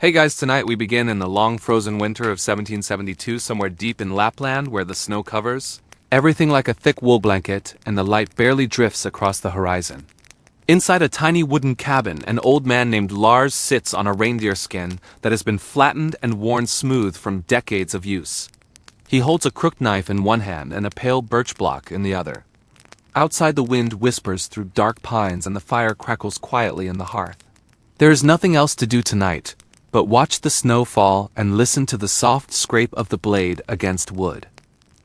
Hey guys, tonight we begin in the long frozen winter of 1772 somewhere deep in Lapland where the snow covers everything like a thick wool blanket and the light barely drifts across the horizon. Inside a tiny wooden cabin, an old man named Lars sits on a reindeer skin that has been flattened and worn smooth from decades of use. He holds a crooked knife in one hand and a pale birch block in the other. Outside, the wind whispers through dark pines and the fire crackles quietly in the hearth. There is nothing else to do tonight but watch the snow fall and listen to the soft scrape of the blade against wood.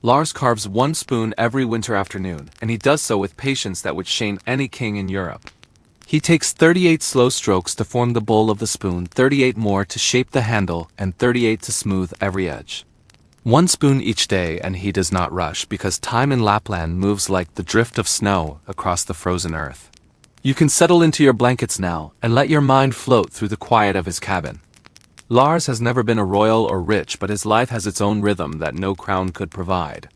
Lars carves one spoon every winter afternoon, and he does so with patience that would shame any king in Europe. He takes 38 slow strokes to form the bowl of the spoon, 38 more to shape the handle, and 38 to smooth every edge. One spoon each day, and he does not rush, because time in Lapland moves like the drift of snow across the frozen earth. You can settle into your blankets now, and let your mind float through the quiet of his cabin. Lars has never been a royal or rich, but his life has its own rhythm that no crown could provide.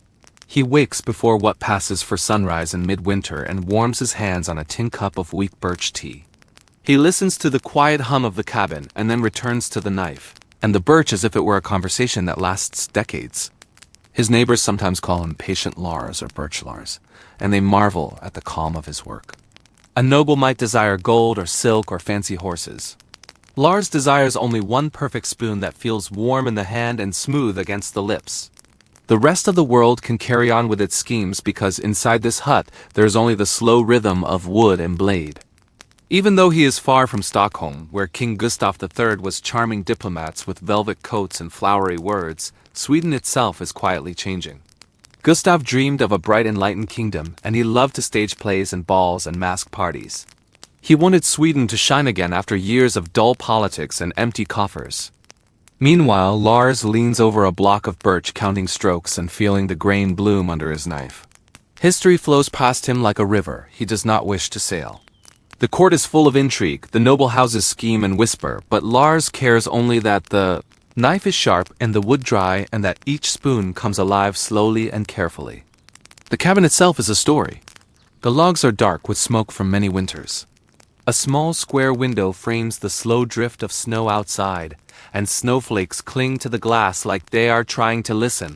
He wakes before what passes for sunrise in midwinter and warms his hands on a tin cup of weak birch tea. He listens to the quiet hum of the cabin and then returns to the knife, and the birch as if it were a conversation that lasts decades. His neighbors sometimes call him Patient Lars or Birch Lars, and they marvel at the calm of his work. A noble might desire gold or silk or fancy horses. Lars desires only one perfect spoon that feels warm in the hand and smooth against the lips. The rest of the world can carry on with its schemes because inside this hut there is only the slow rhythm of wood and blade. Even though he is far from Stockholm, where King Gustav III was charming diplomats with velvet coats and flowery words, Sweden itself is quietly changing. Gustav dreamed of a bright enlightened kingdom, and he loved to stage plays and balls and masked parties. He wanted Sweden to shine again after years of dull politics and empty coffers. Meanwhile, Lars leans over a block of birch counting strokes and feeling the grain bloom under his knife. History flows past him like a river he does not wish to sail. The court is full of intrigue, the noble houses scheme and whisper, but Lars cares only that the knife is sharp and the wood dry and that each spoon comes alive slowly and carefully. The cabin itself is a story. The logs are dark with smoke from many winters. A small square window frames the slow drift of snow outside, and snowflakes cling to the glass like they are trying to listen.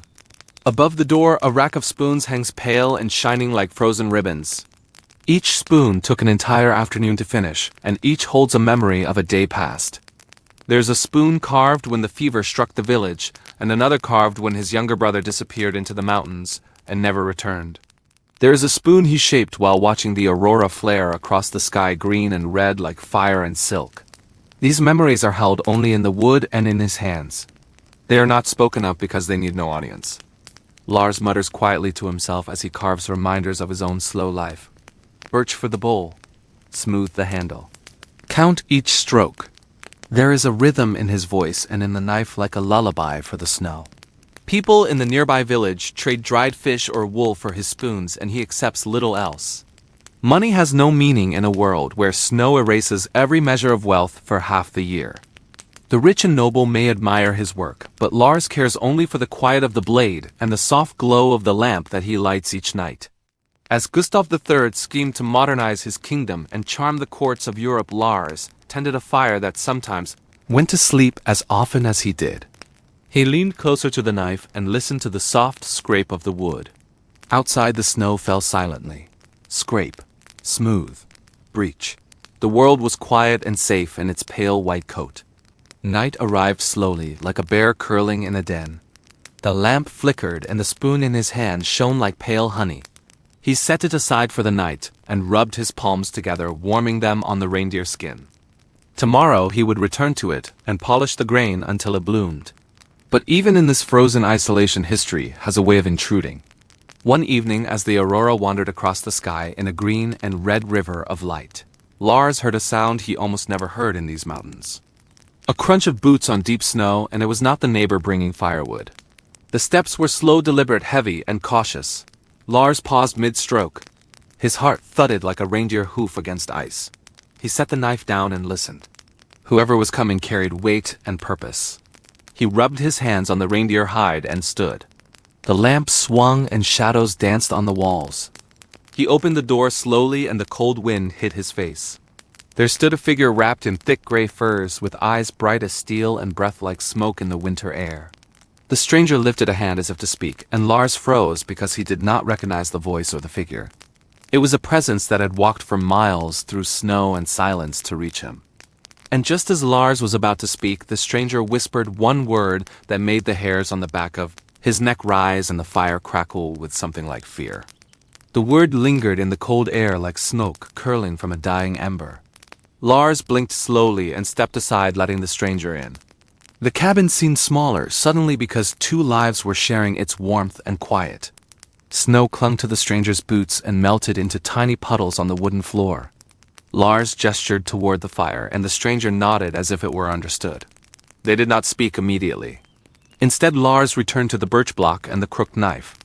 Above the door, a rack of spoons hangs pale and shining like frozen ribbons. Each spoon took an entire afternoon to finish, and each holds a memory of a day past. There's a spoon carved when the fever struck the village, and another carved when his younger brother disappeared into the mountains and never returned. There is a spoon he shaped while watching the aurora flare across the sky, green and red like fire and silk. These memories are held only in the wood and in his hands. They are not spoken of because they need no audience. Lars mutters quietly to himself as he carves reminders of his own slow life. Birch for the bowl. Smooth the handle. Count each stroke. There is a rhythm in his voice and in the knife like a lullaby for the snow. People in the nearby village trade dried fish or wool for his spoons, and he accepts little else. Money has no meaning in a world where snow erases every measure of wealth for half the year. The rich and noble may admire his work, but Lars cares only for the quiet of the blade and the soft glow of the lamp that he lights each night. As Gustav III schemed to modernize his kingdom and charm the courts of Europe, Lars tended a fire that sometimes went to sleep as often as he did. He leaned closer to the knife and listened to the soft scrape of the wood. Outside, the snow fell silently. Scrape, smooth, breach. The world was quiet and safe in its pale white coat. Night arrived slowly, like a bear curling in a den. The lamp flickered and the spoon in his hand shone like pale honey. He set it aside for the night and rubbed his palms together, warming them on the reindeer skin. Tomorrow he would return to it and polish the grain until it bloomed. But even in this frozen isolation, history has a way of intruding. One evening, as the aurora wandered across the sky in a green and red river of light, Lars heard a sound he almost never heard in these mountains. A crunch of boots on deep snow, and it was not the neighbor bringing firewood. The steps were slow, deliberate, heavy, and cautious. Lars paused mid-stroke. His heart thudded like a reindeer hoof against ice. He set the knife down and listened. Whoever was coming carried weight and purpose. He rubbed his hands on the reindeer hide and stood. The lamp swung and shadows danced on the walls. He opened the door slowly and the cold wind hit his face. There stood a figure wrapped in thick gray furs, with eyes bright as steel and breath like smoke in the winter air. The stranger lifted a hand as if to speak, and Lars froze because he did not recognize the voice or the figure. It was a presence that had walked for miles through snow and silence to reach him. And just as Lars was about to speak, the stranger whispered one word that made the hairs on the back of his neck rise and the fire crackle with something like fear. The word lingered in the cold air like smoke curling from a dying ember. Lars blinked slowly and stepped aside, letting the stranger in. The cabin seemed smaller suddenly because two lives were sharing its warmth and quiet. Snow clung to the stranger's boots and melted into tiny puddles on the wooden floor. Lars gestured toward the fire, and the stranger nodded as if it were understood. They did not speak immediately. Instead, Lars returned to the birch block and the crooked knife.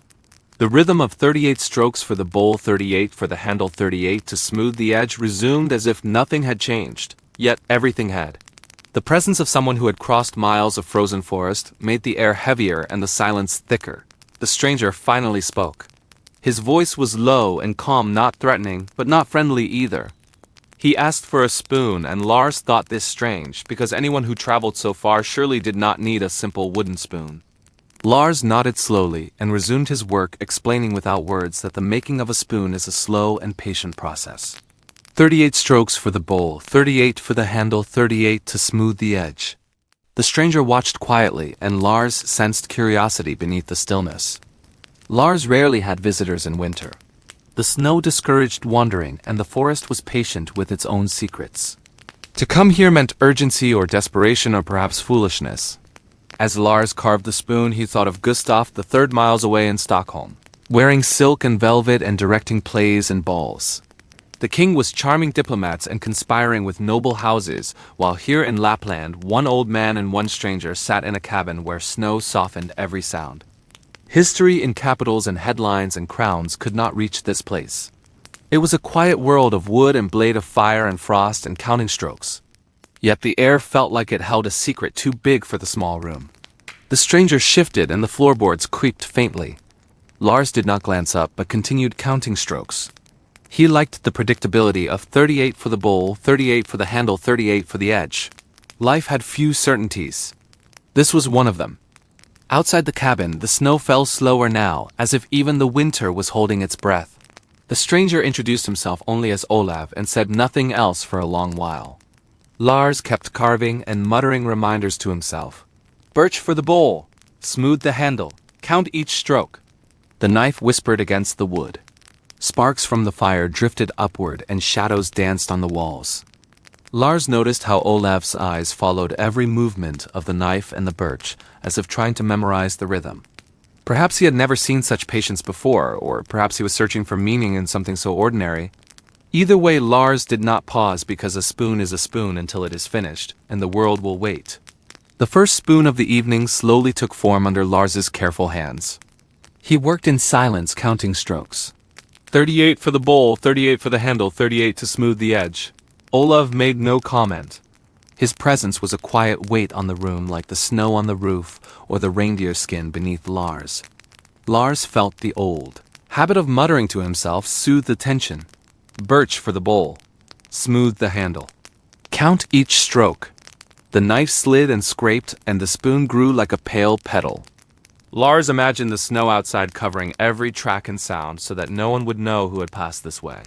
The rhythm of 38 strokes for the bowl, 38 for the handle, 38 to smooth the edge resumed as if nothing had changed, yet everything had. The presence of someone who had crossed miles of frozen forest made the air heavier and the silence thicker. The stranger finally spoke. His voice was low and calm, not threatening, but not friendly either. He asked for a spoon, and Lars thought this strange, because anyone who traveled so far surely did not need a simple wooden spoon. Lars nodded slowly and resumed his work, explaining without words that the making of a spoon is a slow and patient process. 38 strokes for the bowl, 38 for the handle, 38 to smooth the edge. The stranger watched quietly, and Lars sensed curiosity beneath the stillness. Lars rarely had visitors in winter. The snow discouraged wandering, and the forest was patient with its own secrets. To come here meant urgency or desperation or perhaps foolishness. As Lars carved the spoon, he thought of Gustav, the 3rd miles away in Stockholm, wearing silk and velvet and directing plays and balls. The king was charming diplomats and conspiring with noble houses, while here in Lapland, one old man and one stranger sat in a cabin where snow softened every sound. History in capitals and headlines and crowns could not reach this place. It was a quiet world of wood and blade of fire and frost and counting strokes. Yet the air felt like it held a secret too big for the small room. The stranger shifted and the floorboards creaked faintly. Lars did not glance up but continued counting strokes. He liked the predictability of 38 for the bowl, 38 for the handle, 38 for the edge. Life had few certainties. This was one of them. Outside the cabin, the snow fell slower now, as if even the winter was holding its breath. The stranger introduced himself only as Olav and said nothing else for a long while. Lars kept carving and muttering reminders to himself. Birch for the bowl, smooth the handle, count each stroke. The knife whispered against the wood. Sparks from the fire drifted upward and shadows danced on the walls. Lars noticed how Olav's eyes followed every movement of the knife and the birch, as if trying to memorize the rhythm. Perhaps he had never seen such patience before, or perhaps he was searching for meaning in something so ordinary. Either way, Lars did not pause because a spoon is a spoon until it is finished, and the world will wait. The first spoon of the evening slowly took form under Lars's careful hands. He worked in silence, counting strokes. 38 for the bowl, 38 for the handle, 38 to smooth the edge. Olav made no comment. His presence was a quiet weight on the room, like the snow on the roof or the reindeer skin beneath Lars. Lars felt the old habit of muttering to himself soothed the tension. Birch for the bowl. Smooth the handle. Count each stroke. The knife slid and scraped, and the spoon grew like a pale petal. Lars imagined the snow outside covering every track and sound so that no one would know who had passed this way.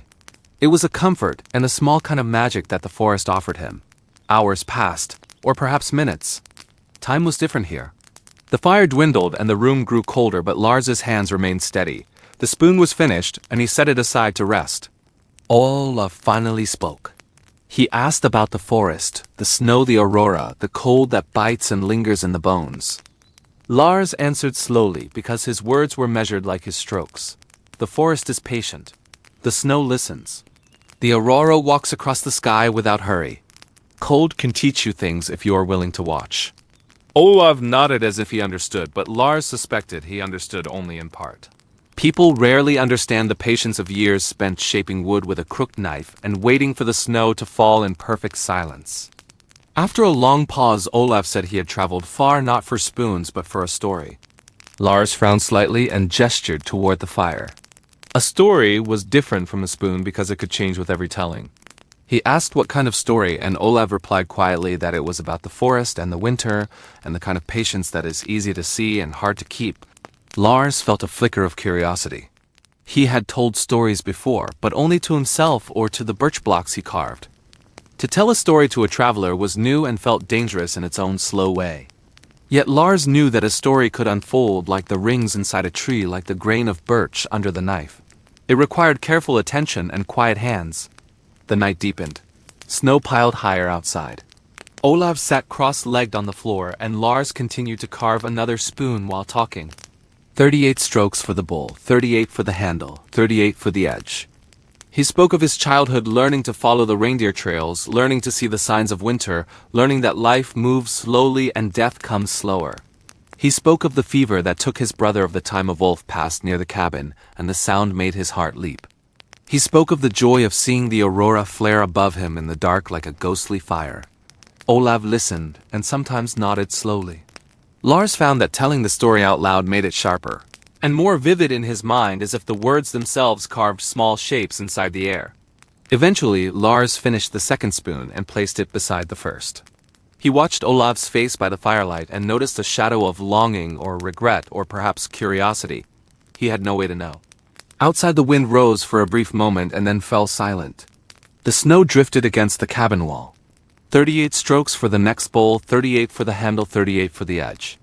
It was a comfort and a small kind of magic that the forest offered him. Hours passed, or perhaps minutes. Time was different here. The fire dwindled and the room grew colder, but Lars's hands remained steady. The spoon was finished, and he set it aside to rest. Olav finally spoke. He asked about the forest, the snow, the aurora, the cold that bites and lingers in the bones. Lars answered slowly because his words were measured like his strokes. The forest is patient. The snow listens. The aurora walks across the sky without hurry. Cold can teach you things if you are willing to watch. Olav nodded as if he understood, but Lars suspected he understood only in part. People rarely understand the patience of years spent shaping wood with a crooked knife and waiting for the snow to fall in perfect silence. After a long pause, Olav said he had traveled far not for spoons but for a story. Lars frowned slightly and gestured toward the fire. A story was different from a spoon because it could change with every telling. He asked what kind of story, and Olav replied quietly that it was about the forest and the winter, and the kind of patience that is easy to see and hard to keep. Lars felt a flicker of curiosity. He had told stories before, but only to himself or to the birch blocks he carved. To tell a story to a traveler was new and felt dangerous in its own slow way. Yet Lars knew that a story could unfold like the rings inside a tree, like the grain of birch under the knife. It required careful attention and quiet hands. The night deepened. Snow piled higher outside. Olav sat cross-legged on the floor, and Lars continued to carve another spoon while talking. 38 strokes for the bowl, 38 for the handle, 38 for the edge. He spoke of his childhood learning to follow the reindeer trails, learning to see the signs of winter, learning that life moves slowly and death comes slower. He spoke of the fever that took his brother of the time a wolf passed near the cabin, and the sound made his heart leap. He spoke of the joy of seeing the aurora flare above him in the dark like a ghostly fire. Olav listened, and sometimes nodded slowly. Lars found that telling the story out loud made it sharper, and more vivid in his mind, as if the words themselves carved small shapes inside the air. Eventually, Lars finished the second spoon and placed it beside the first. He watched Olav's face by the firelight and noticed a shadow of longing or regret or perhaps curiosity. He had no way to know. Outside, the wind rose for a brief moment and then fell silent. The snow drifted against the cabin wall. 38 strokes for the next bowl, 38 for the handle, 38 for the edge.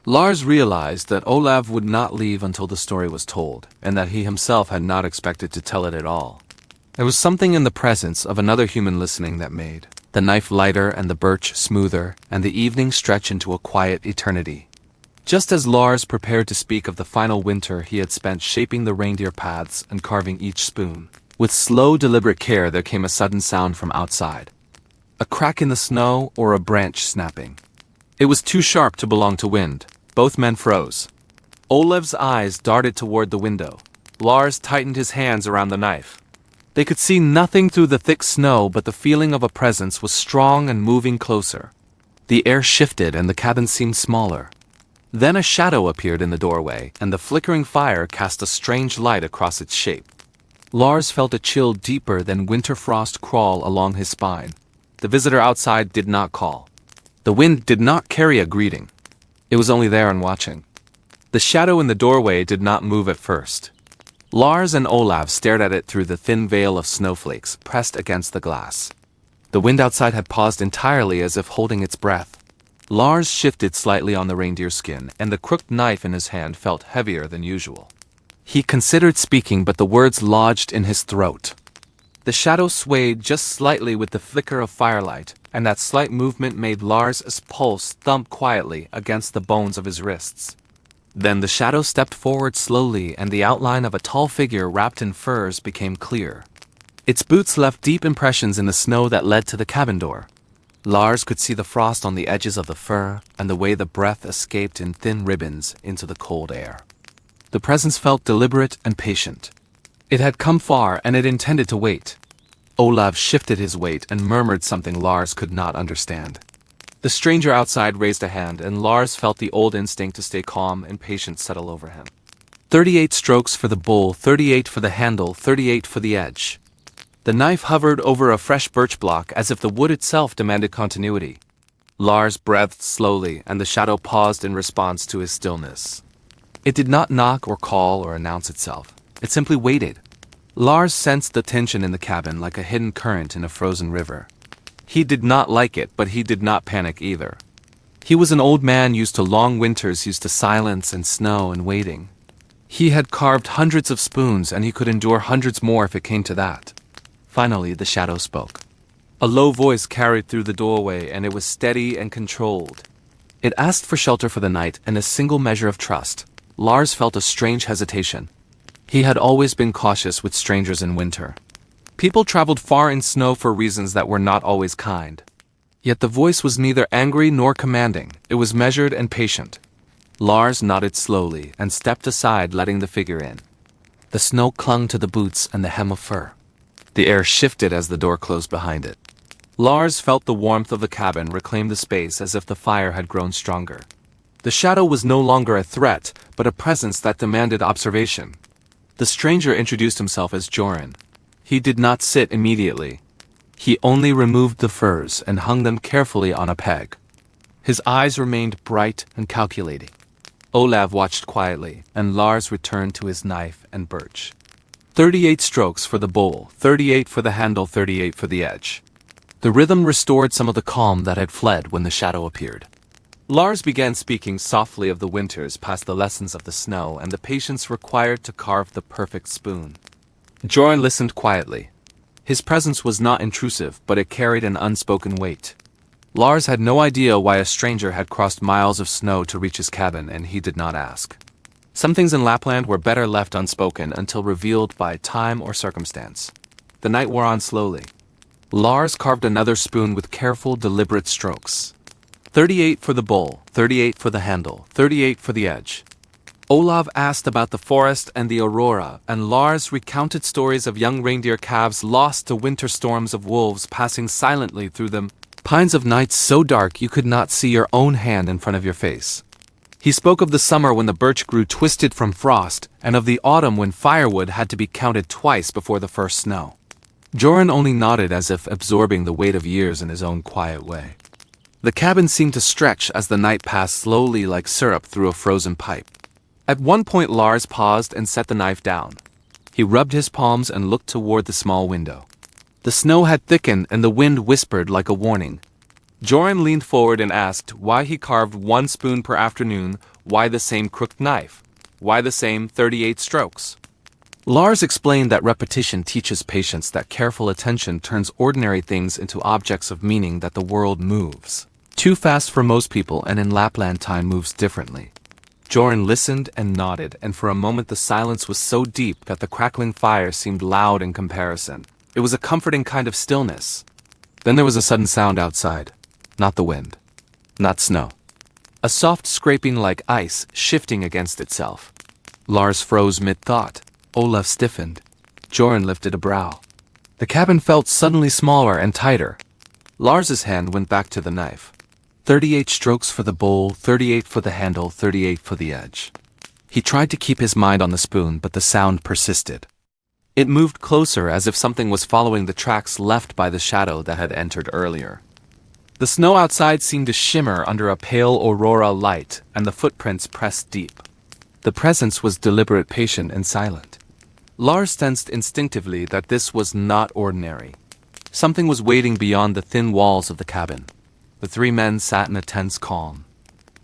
Lars realized that Olav would not leave until the story was told, and that he himself had not expected to tell it at all. There was something in the presence of another human listening that made the knife lighter and the birch smoother, and the evening stretch into a quiet eternity. Just as Lars prepared to speak of the final winter he had spent shaping the reindeer paths and carving each spoon, with slow, deliberate care there came a sudden sound from outside. A crack in the snow or a branch snapping. It was too sharp to belong to wind. Both men froze. Olav's eyes darted toward the window. Lars tightened his hands around the knife. They could see nothing through the thick snow, but the feeling of a presence was strong and moving closer. The air shifted and the cabin seemed smaller. Then a shadow appeared in the doorway, and the flickering fire cast a strange light across its shape. Lars felt a chill deeper than winter frost crawl along his spine. The visitor outside did not call. The wind did not carry a greeting. It was only there and watching. The shadow in the doorway did not move at first. Lars and Olav stared at it through the thin veil of snowflakes pressed against the glass. The wind outside had paused entirely, as if holding its breath. Lars shifted slightly on the reindeer skin, and the crooked knife in his hand felt heavier than usual. He considered speaking, but the words lodged in his throat. The shadow swayed just slightly with the flicker of firelight, and that slight movement made Lars' pulse thump quietly against the bones of his wrists. Then the shadow stepped forward slowly, and the outline of a tall figure wrapped in furs became clear. Its boots left deep impressions in the snow that led to the cabin door. Lars could see the frost on the edges of the fur, and the way the breath escaped in thin ribbons into the cold air. The presence felt deliberate and patient. It had come far, and it intended to wait. Olav shifted his weight and murmured something Lars could not understand. The stranger outside raised a hand, and Lars felt the old instinct to stay calm and patient settle over him. 38 strokes for the bowl, 38 for the handle, 38 for the edge. The knife hovered over a fresh birch block as if the wood itself demanded continuity. Lars breathed slowly, and the shadow paused in response to his stillness. It did not knock or call or announce itself. It simply waited. Lars sensed the tension in the cabin like a hidden current in a frozen river. He did not like it, but he did not panic either. He was an old man used to long winters, used to silence and snow and waiting. He had carved hundreds of spoons, and he could endure hundreds more if it came to that. Finally, the shadow spoke. A low voice carried through the doorway, and it was steady and controlled. It asked for shelter for the night and a single measure of trust. Lars felt a strange hesitation. He had always been cautious with strangers in winter. People traveled far in snow for reasons that were not always kind. Yet the voice was neither angry nor commanding. It was measured and patient. Lars nodded slowly and stepped aside, letting the figure in. The snow clung to the boots and the hem of fur. The air shifted as the door closed behind it. Lars felt the warmth of the cabin reclaim the space as if the fire had grown stronger. The shadow was no longer a threat, but a presence that demanded observation. The stranger introduced himself as Joran. He did not sit immediately. He only removed the furs and hung them carefully on a peg. His eyes remained bright and calculating. Olav watched quietly, and Lars returned to his knife and birch. 38 strokes for the bowl, 38 for the handle, 38 for the edge. The rhythm restored some of the calm that had fled when the shadow appeared. Lars began speaking softly of the winters past the lessons of the snow and the patience required to carve the perfect spoon. Joran listened quietly. His presence was not intrusive, but it carried an unspoken weight. Lars had no idea why a stranger had crossed miles of snow to reach his cabin, and he did not ask. Some things in Lapland were better left unspoken until revealed by time or circumstance. The night wore on slowly. Lars carved another spoon with careful, deliberate strokes. 38 for the bowl, 38 for the handle, 38 for the edge. Olav asked about the forest and the aurora, and Lars recounted stories of young reindeer calves lost to winter storms of wolves passing silently through them. Pines of nights so dark you could not see your own hand in front of your face. He spoke of the summer when the birch grew twisted from frost, and of the autumn when firewood had to be counted twice before the first snow. Joran only nodded as if absorbing the weight of years in his own quiet way. The cabin seemed to stretch as the night passed slowly like syrup through a frozen pipe. At one point Lars paused and set the knife down. He rubbed his palms and looked toward the small window. The snow had thickened and the wind whispered like a warning. Joran leaned forward and asked why he carved one spoon per afternoon, why the same crooked knife, why the same 38 strokes. Lars explained that repetition teaches patience, that careful attention turns ordinary things into objects of meaning, that the world moves too fast for most people, and in Lapland time moves differently. Joran listened and nodded, and for a moment the silence was so deep that the crackling fire seemed loud in comparison. It was a comforting kind of stillness. Then there was a sudden sound outside. Not the wind. Not snow. A soft scraping like ice shifting against itself. Lars froze mid-thought. Olav stiffened. Joran lifted a brow. The cabin felt suddenly smaller and tighter. Lars's hand went back to the knife. 38 strokes for the bowl, 38 for the handle, 38 for the edge. He tried to keep his mind on the spoon, but the sound persisted. It moved closer as if something was following the tracks left by the shadow that had entered earlier. The snow outside seemed to shimmer under a pale aurora light, and the footprints pressed deep. The presence was deliberate, patient, and silent. Lars sensed instinctively that this was not ordinary. Something was waiting beyond the thin walls of the cabin. The three men sat in a tense calm.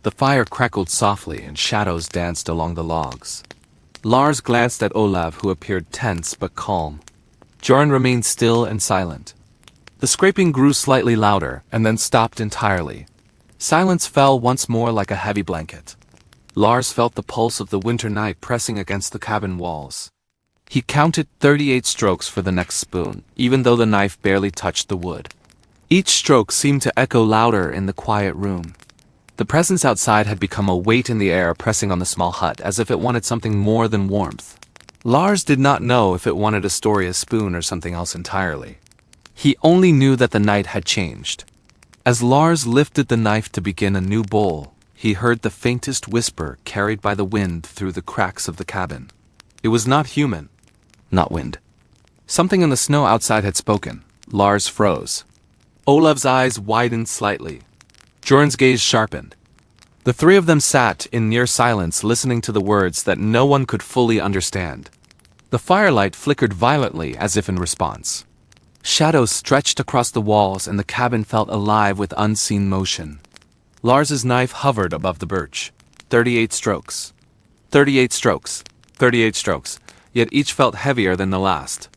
The fire crackled softly and shadows danced along the logs. Lars glanced at Olav, who appeared tense but calm. Joran remained still and silent. The scraping grew slightly louder and then stopped entirely. Silence fell once more like a heavy blanket. Lars felt the pulse of the winter night pressing against the cabin walls. He counted 38 strokes for the next spoon, even though the knife barely touched the wood. Each stroke seemed to echo louder in the quiet room. The presence outside had become a weight in the air pressing on the small hut, as if it wanted something more than warmth. Lars did not know if it wanted a story, a spoon, or something else entirely. He only knew that the night had changed. As Lars lifted the knife to begin a new bowl, he heard the faintest whisper carried by the wind through the cracks of the cabin. It was not human, not wind. Something in the snow outside had spoken. Lars froze. Olav's eyes widened slightly. Joran's gaze sharpened. The three of them sat in near silence, listening to the words that no one could fully understand. The firelight flickered violently as if in response. Shadows stretched across the walls and the cabin felt alive with unseen motion. Lars's knife hovered above the birch. 38 strokes. 38 strokes. 38 strokes. Yet each felt heavier than the last.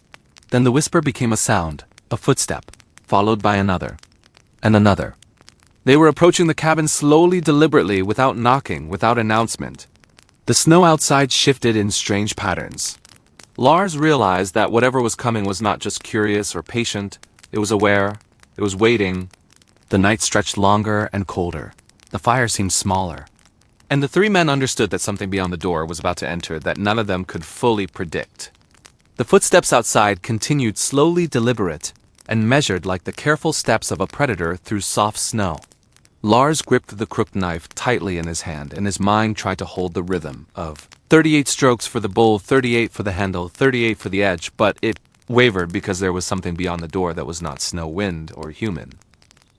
Then the whisper became a sound, a footstep, followed by another. And another. They were approaching the cabin slowly, deliberately, without knocking, without announcement. The snow outside shifted in strange patterns. Lars realized that whatever was coming was not just curious or patient. It was aware. It was waiting. The night stretched longer and colder. The fire seemed smaller. And the three men understood that something beyond the door was about to enter that none of them could fully predict. The footsteps outside continued slowly, deliberate, and measured like the careful steps of a predator through soft snow. Lars gripped the crooked knife tightly in his hand, and his mind tried to hold the rhythm of 38 strokes for the bowl, 38 for the handle, 38 for the edge, but it wavered because there was something beyond the door that was not snow, wind, or human.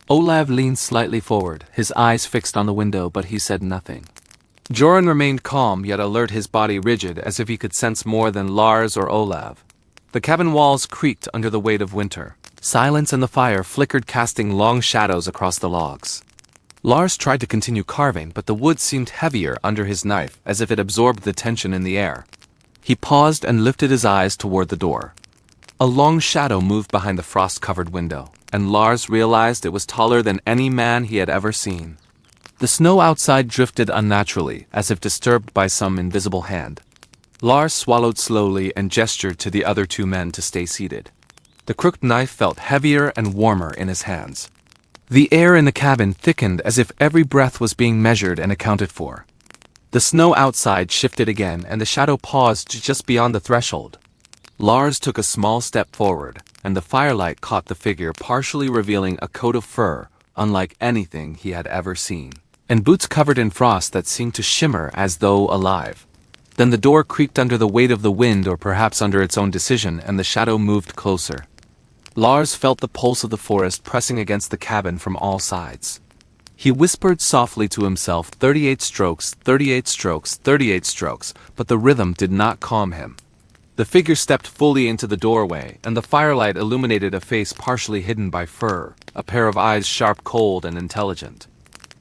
Olav leaned slightly forward, his eyes fixed on the window, but he said nothing. Joran remained calm, yet alert, his body rigid, as if he could sense more than Lars or Olav. The cabin walls creaked under the weight of winter. Silence and the fire flickered, casting long shadows across the logs. Lars tried to continue carving, but the wood seemed heavier under his knife, as if it absorbed the tension in the air. He paused and lifted his eyes toward the door. A long shadow moved behind the frost-covered window, and Lars realized it was taller than any man he had ever seen. The snow outside drifted unnaturally, as if disturbed by some invisible hand. Lars swallowed slowly and gestured to the other two men to stay seated. The crooked knife felt heavier and warmer in his hands. The air in the cabin thickened as if every breath was being measured and accounted for. The snow outside shifted again, and the shadow paused just beyond the threshold. Lars took a small step forward, and the firelight caught the figure, partially revealing a coat of fur, unlike anything he had ever seen, and boots covered in frost that seemed to shimmer as though alive. Then the door creaked under the weight of the wind, or perhaps under its own decision, and the shadow moved closer. Lars felt the pulse of the forest pressing against the cabin from all sides. He whispered softly to himself, 38 strokes, 38 strokes, 38 strokes, but the rhythm did not calm him. The figure stepped fully into the doorway, and the firelight illuminated a face partially hidden by fur, a pair of eyes sharp, cold, and intelligent.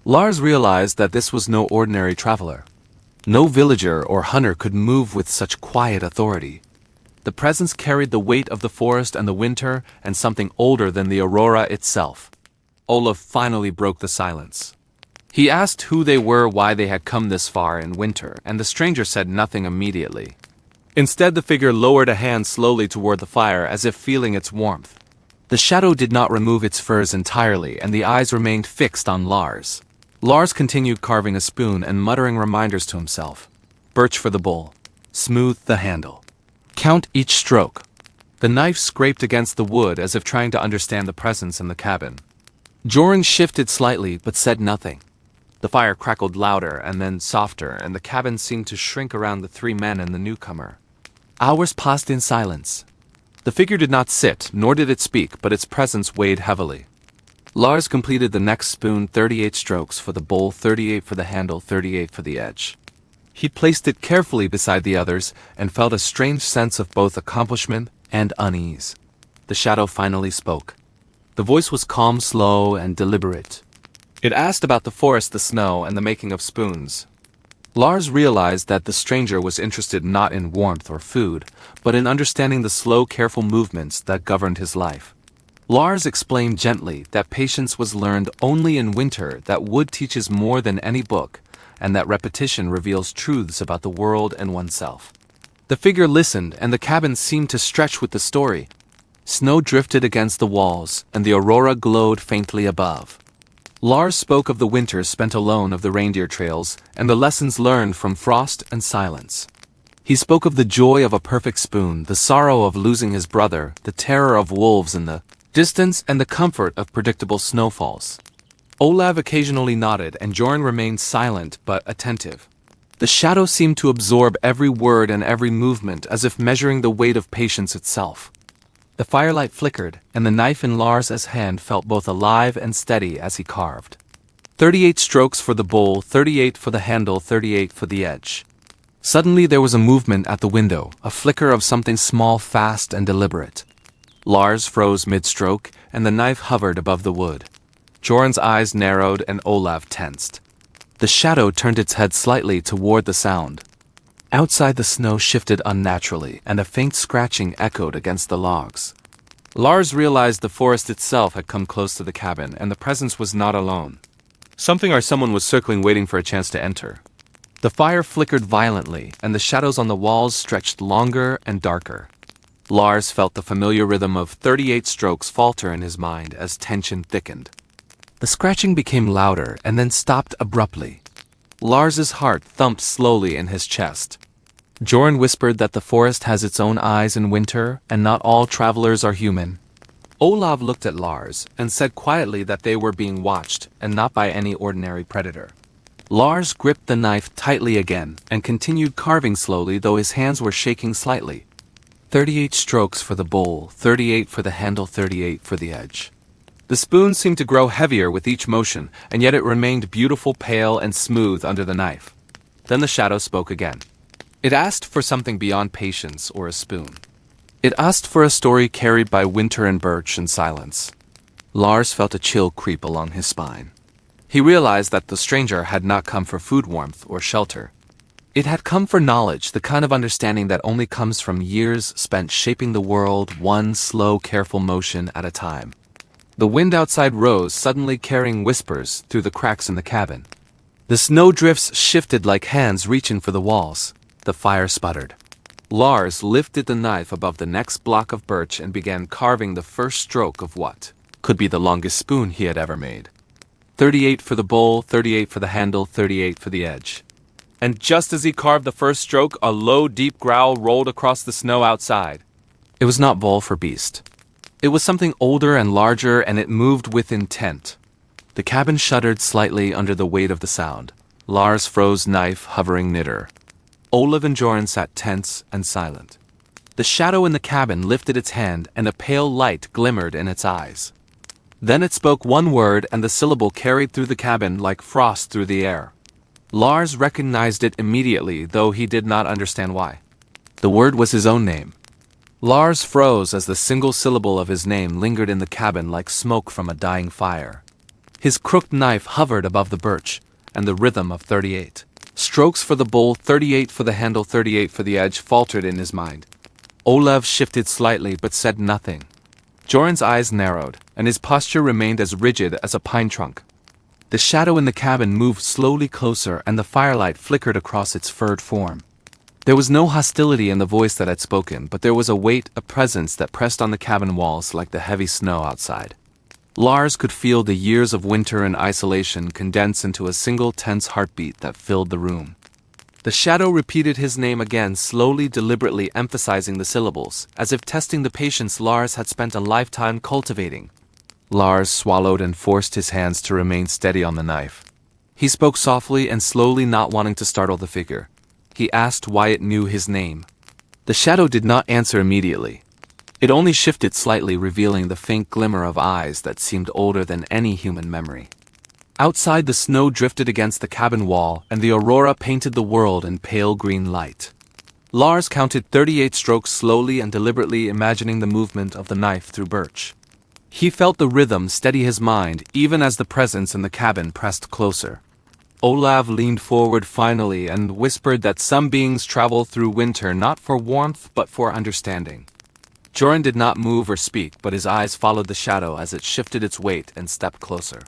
Lars realized that this was no ordinary traveler. No villager or hunter could move with such quiet authority. The presence carried the weight of the forest and the winter, and something older than the aurora itself. Olaf finally broke the silence. He asked who they were, why they had come this far in winter, and the stranger said nothing immediately. Instead, the figure lowered a hand slowly toward the fire, as if feeling its warmth. The shadow did not remove its furs entirely, and the eyes remained fixed on Lars. Lars continued carving a spoon and muttering reminders to himself. Birch for the bowl. Smooth the handle. Count each stroke. The knife scraped against the wood as if trying to understand the presence in the cabin. Joran shifted slightly but said nothing. The fire crackled louder and then softer, and the cabin seemed to shrink around the three men and the newcomer. Hours passed in silence. The figure did not sit, nor did it speak, but its presence weighed heavily. Lars completed the next spoon, 38 strokes for the bowl, 38 for the handle, 38 for the edge. He placed it carefully beside the others and felt a strange sense of both accomplishment and unease. The shadow finally spoke. The voice was calm, slow, and deliberate. It asked about the forest, the snow, and the making of spoons. Lars realized that the stranger was interested not in warmth or food, but in understanding the slow, careful movements that governed his life. Lars explained gently that patience was learned only in winter, that wood teaches more than any book, and that repetition reveals truths about the world and oneself. The figure listened, and the cabin seemed to stretch with the story. Snow drifted against the walls, and the aurora glowed faintly above. Lars spoke of the winters spent alone, of the reindeer trails, and the lessons learned from frost and silence. He spoke of the joy of a perfect spoon, the sorrow of losing his brother, the terror of wolves in the distance, and the comfort of predictable snowfalls. Olav occasionally nodded, and Joran remained silent but attentive. The shadow seemed to absorb every word and every movement, as if measuring the weight of patience itself. The firelight flickered, and the knife in Lars's hand felt both alive and steady as he carved. 38 strokes for the bowl, 38 for the handle, 38 for the edge. Suddenly there was a movement at the window, a flicker of something small, fast, and deliberate. Lars froze mid-stroke, and the knife hovered above the wood. Joran's eyes narrowed, and Olav tensed. The shadow turned its head slightly toward the sound. Outside, the snow shifted unnaturally, and a faint scratching echoed against the logs. Lars realized the forest itself had come close to the cabin, and the presence was not alone. Something or someone was circling, waiting for a chance to enter. The fire flickered violently, and the shadows on the walls stretched longer and darker. Lars felt the familiar rhythm of 38 strokes falter in his mind as tension thickened. The scratching became louder and then stopped abruptly. Lars's heart thumped slowly in his chest. Joran whispered that the forest has its own eyes in winter, and not all travelers are human. Olav looked at Lars and said quietly that they were being watched, and not by any ordinary predator. Lars gripped the knife tightly again and continued carving slowly, though his hands were shaking slightly. 38 strokes for the bowl, 38 for the handle, 38 for the edge. The spoon seemed to grow heavier with each motion, and yet it remained beautiful, pale, and smooth under the knife. Then the shadow spoke again. It asked for something beyond patience or a spoon. It asked for a story carried by winter and birch and silence. Lars felt a chill creep along his spine. He realized that the stranger had not come for food warmth or shelter. It had come for knowledge, the kind of understanding that only comes from years spent shaping the world one slow, careful motion at a time. The wind outside rose, suddenly carrying whispers through the cracks in the cabin. The snowdrifts shifted like hands reaching for the walls. The fire sputtered. Lars lifted the knife above the next block of birch and began carving the first stroke of what could be the longest spoon he had ever made. 38 for the bowl, 38 for the handle, 38 for the edge. And just as he carved the first stroke, a low, deep growl rolled across the snow outside. It was not wolf or beast. It was something older and larger, and it moved with intent. The cabin shuddered slightly under the weight of the sound. Lars froze, knife hovering near. Olav and Joran sat tense and silent. The shadow in the cabin lifted its hand, and a pale light glimmered in its eyes. Then it spoke one word, and the syllable carried through the cabin like frost through the air. Lars recognized it immediately, though he did not understand why. The word was his own name. Lars froze as the single syllable of his name lingered in the cabin like smoke from a dying fire. His crooked knife hovered above the birch, and the rhythm of 38 strokes for the bowl, 38 for the handle, 38 for the edge, faltered in his mind. Olav shifted slightly but said nothing. Joran's eyes narrowed, and his posture remained as rigid as a pine trunk. The shadow in the cabin moved slowly closer, and the firelight flickered across its furred form. There was no hostility in the voice that had spoken, but there was a weight, a presence that pressed on the cabin walls like the heavy snow outside. Lars could feel the years of winter and isolation condense into a single tense heartbeat that filled the room. The shadow repeated his name again, slowly, deliberately emphasizing the syllables, as if testing the patience Lars had spent a lifetime cultivating. Lars swallowed and forced his hands to remain steady on the knife. He spoke softly and slowly, not wanting to startle the figure. He asked why it knew his name. The shadow did not answer immediately. It only shifted slightly, revealing the faint glimmer of eyes that seemed older than any human memory. Outside, the snow drifted against the cabin wall, and the aurora painted the world in pale green light. Lars counted 38 strokes slowly and deliberately, imagining the movement of the knife through birch. He felt the rhythm steady his mind, even as the presence in the cabin pressed closer. Olav leaned forward finally and whispered that some beings travel through winter not for warmth but for understanding. Joran did not move or speak, but his eyes followed the shadow as it shifted its weight and stepped closer.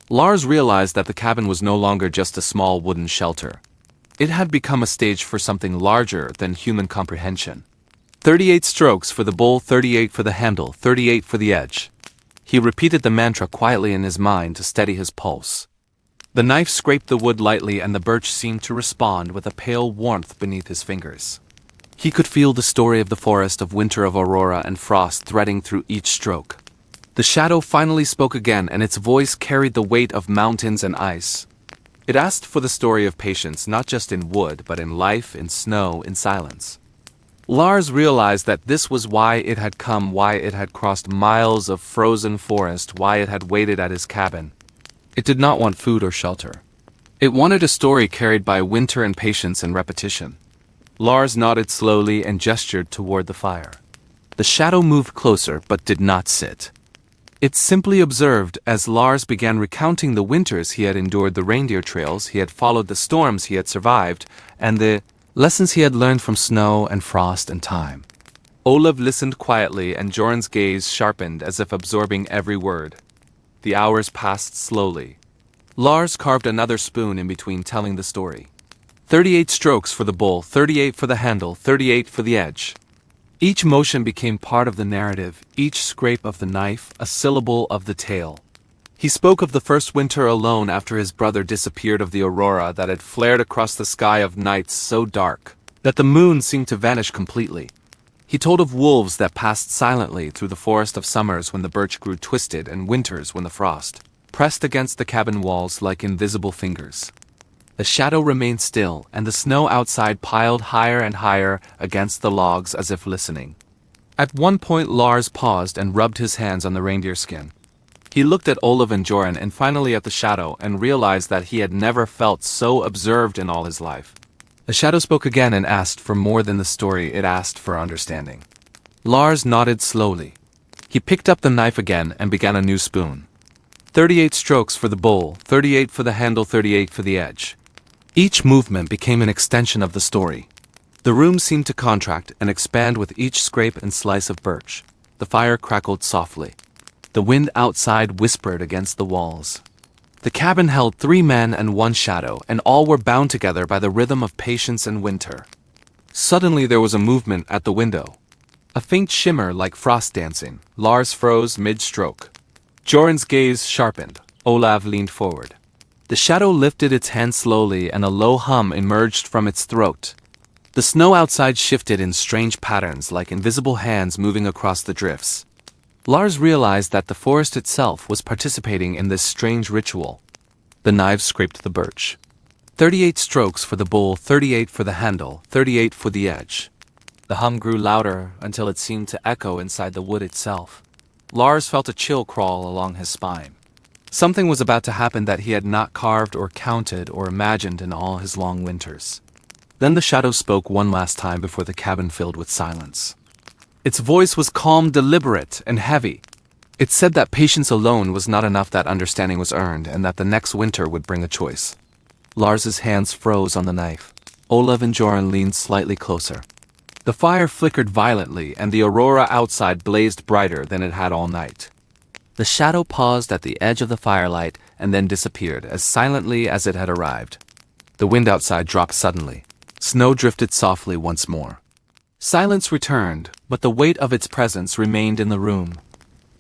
Lars realized that the cabin was no longer just a small wooden shelter. It had become a stage for something larger than human comprehension. 38 strokes for the bowl, 38 for the handle, 38 for the edge. He repeated the mantra quietly in his mind to steady his pulse. The knife scraped the wood lightly, and the birch seemed to respond with a pale warmth beneath his fingers. He could feel the story of the forest of winter, of aurora and frost threading through each stroke. The shadow finally spoke again, and its voice carried the weight of mountains and ice. It asked for the story of patience, not just in wood, but in life, in snow, in silence. Lars realized that this was why it had come, why it had crossed miles of frozen forest, why it had waited at his cabin. It did not want food or shelter. It wanted a story carried by winter and patience and repetition. Lars nodded slowly and gestured toward the fire. The shadow moved closer but did not sit. It simply observed as Lars began recounting the winters he had endured, the reindeer trails he had followed, the storms he had survived, and the lessons he had learned from snow and frost and time. Olav listened quietly, and Joran's gaze sharpened as if absorbing every word. The hours passed slowly. Lars carved another spoon in between, telling the story. 38 strokes for the bowl, 38 for the handle, 38 for the edge. Each motion became part of the narrative, each scrape of the knife a syllable of the tale. He spoke of the first winter alone after his brother disappeared, of the aurora that had flared across the sky, of nights so dark that the moon seemed to vanish completely. He told of wolves that passed silently through the forest, of summers when the birch grew twisted, and winters when the frost pressed against the cabin walls like invisible fingers. The shadow remained still, and the snow outside piled higher and higher against the logs as if listening. At one point Lars paused and rubbed his hands on the reindeer skin. He looked at Olav and Joran and finally at the shadow and realized that he had never felt so observed in all his life. The shadow spoke again and asked for more than the story, it asked for understanding. Lars nodded slowly. He picked up the knife again and began a new spoon. 38 strokes for the bowl, 38 for the handle, 38 for the edge. Each movement became an extension of the story. The room seemed to contract and expand with each scrape and slice of birch. The fire crackled softly. The wind outside whispered against the walls. The cabin held 3 men and 1 shadow, and all were bound together by the rhythm of patience and winter. Suddenly there was a movement at the window. A faint shimmer like frost dancing. Lars froze mid-stroke. Joran's gaze sharpened. Olav leaned forward. The shadow lifted its hand slowly and a low hum emerged from its throat. The snow outside shifted in strange patterns like invisible hands moving across the drifts. Lars realized that the forest itself was participating in this strange ritual. The knives scraped the birch. 38 strokes for the bowl, 38 for the handle, 38 for the edge. The hum grew louder until it seemed to echo inside the wood itself. Lars felt a chill crawl along his spine. Something was about to happen that he had not carved or counted or imagined in all his long winters. Then the shadow spoke one last time before the cabin filled with silence. Its voice was calm, deliberate, and heavy. It said that patience alone was not enough, that understanding was earned, and that the next winter would bring a choice. Lars's hands froze on the knife. Olav and Joran leaned slightly closer. The fire flickered violently, and the aurora outside blazed brighter than it had all night. The shadow paused at the edge of the firelight and then disappeared as silently as it had arrived. The wind outside dropped suddenly. Snow drifted softly once more. Silence returned, but the weight of its presence remained in the room.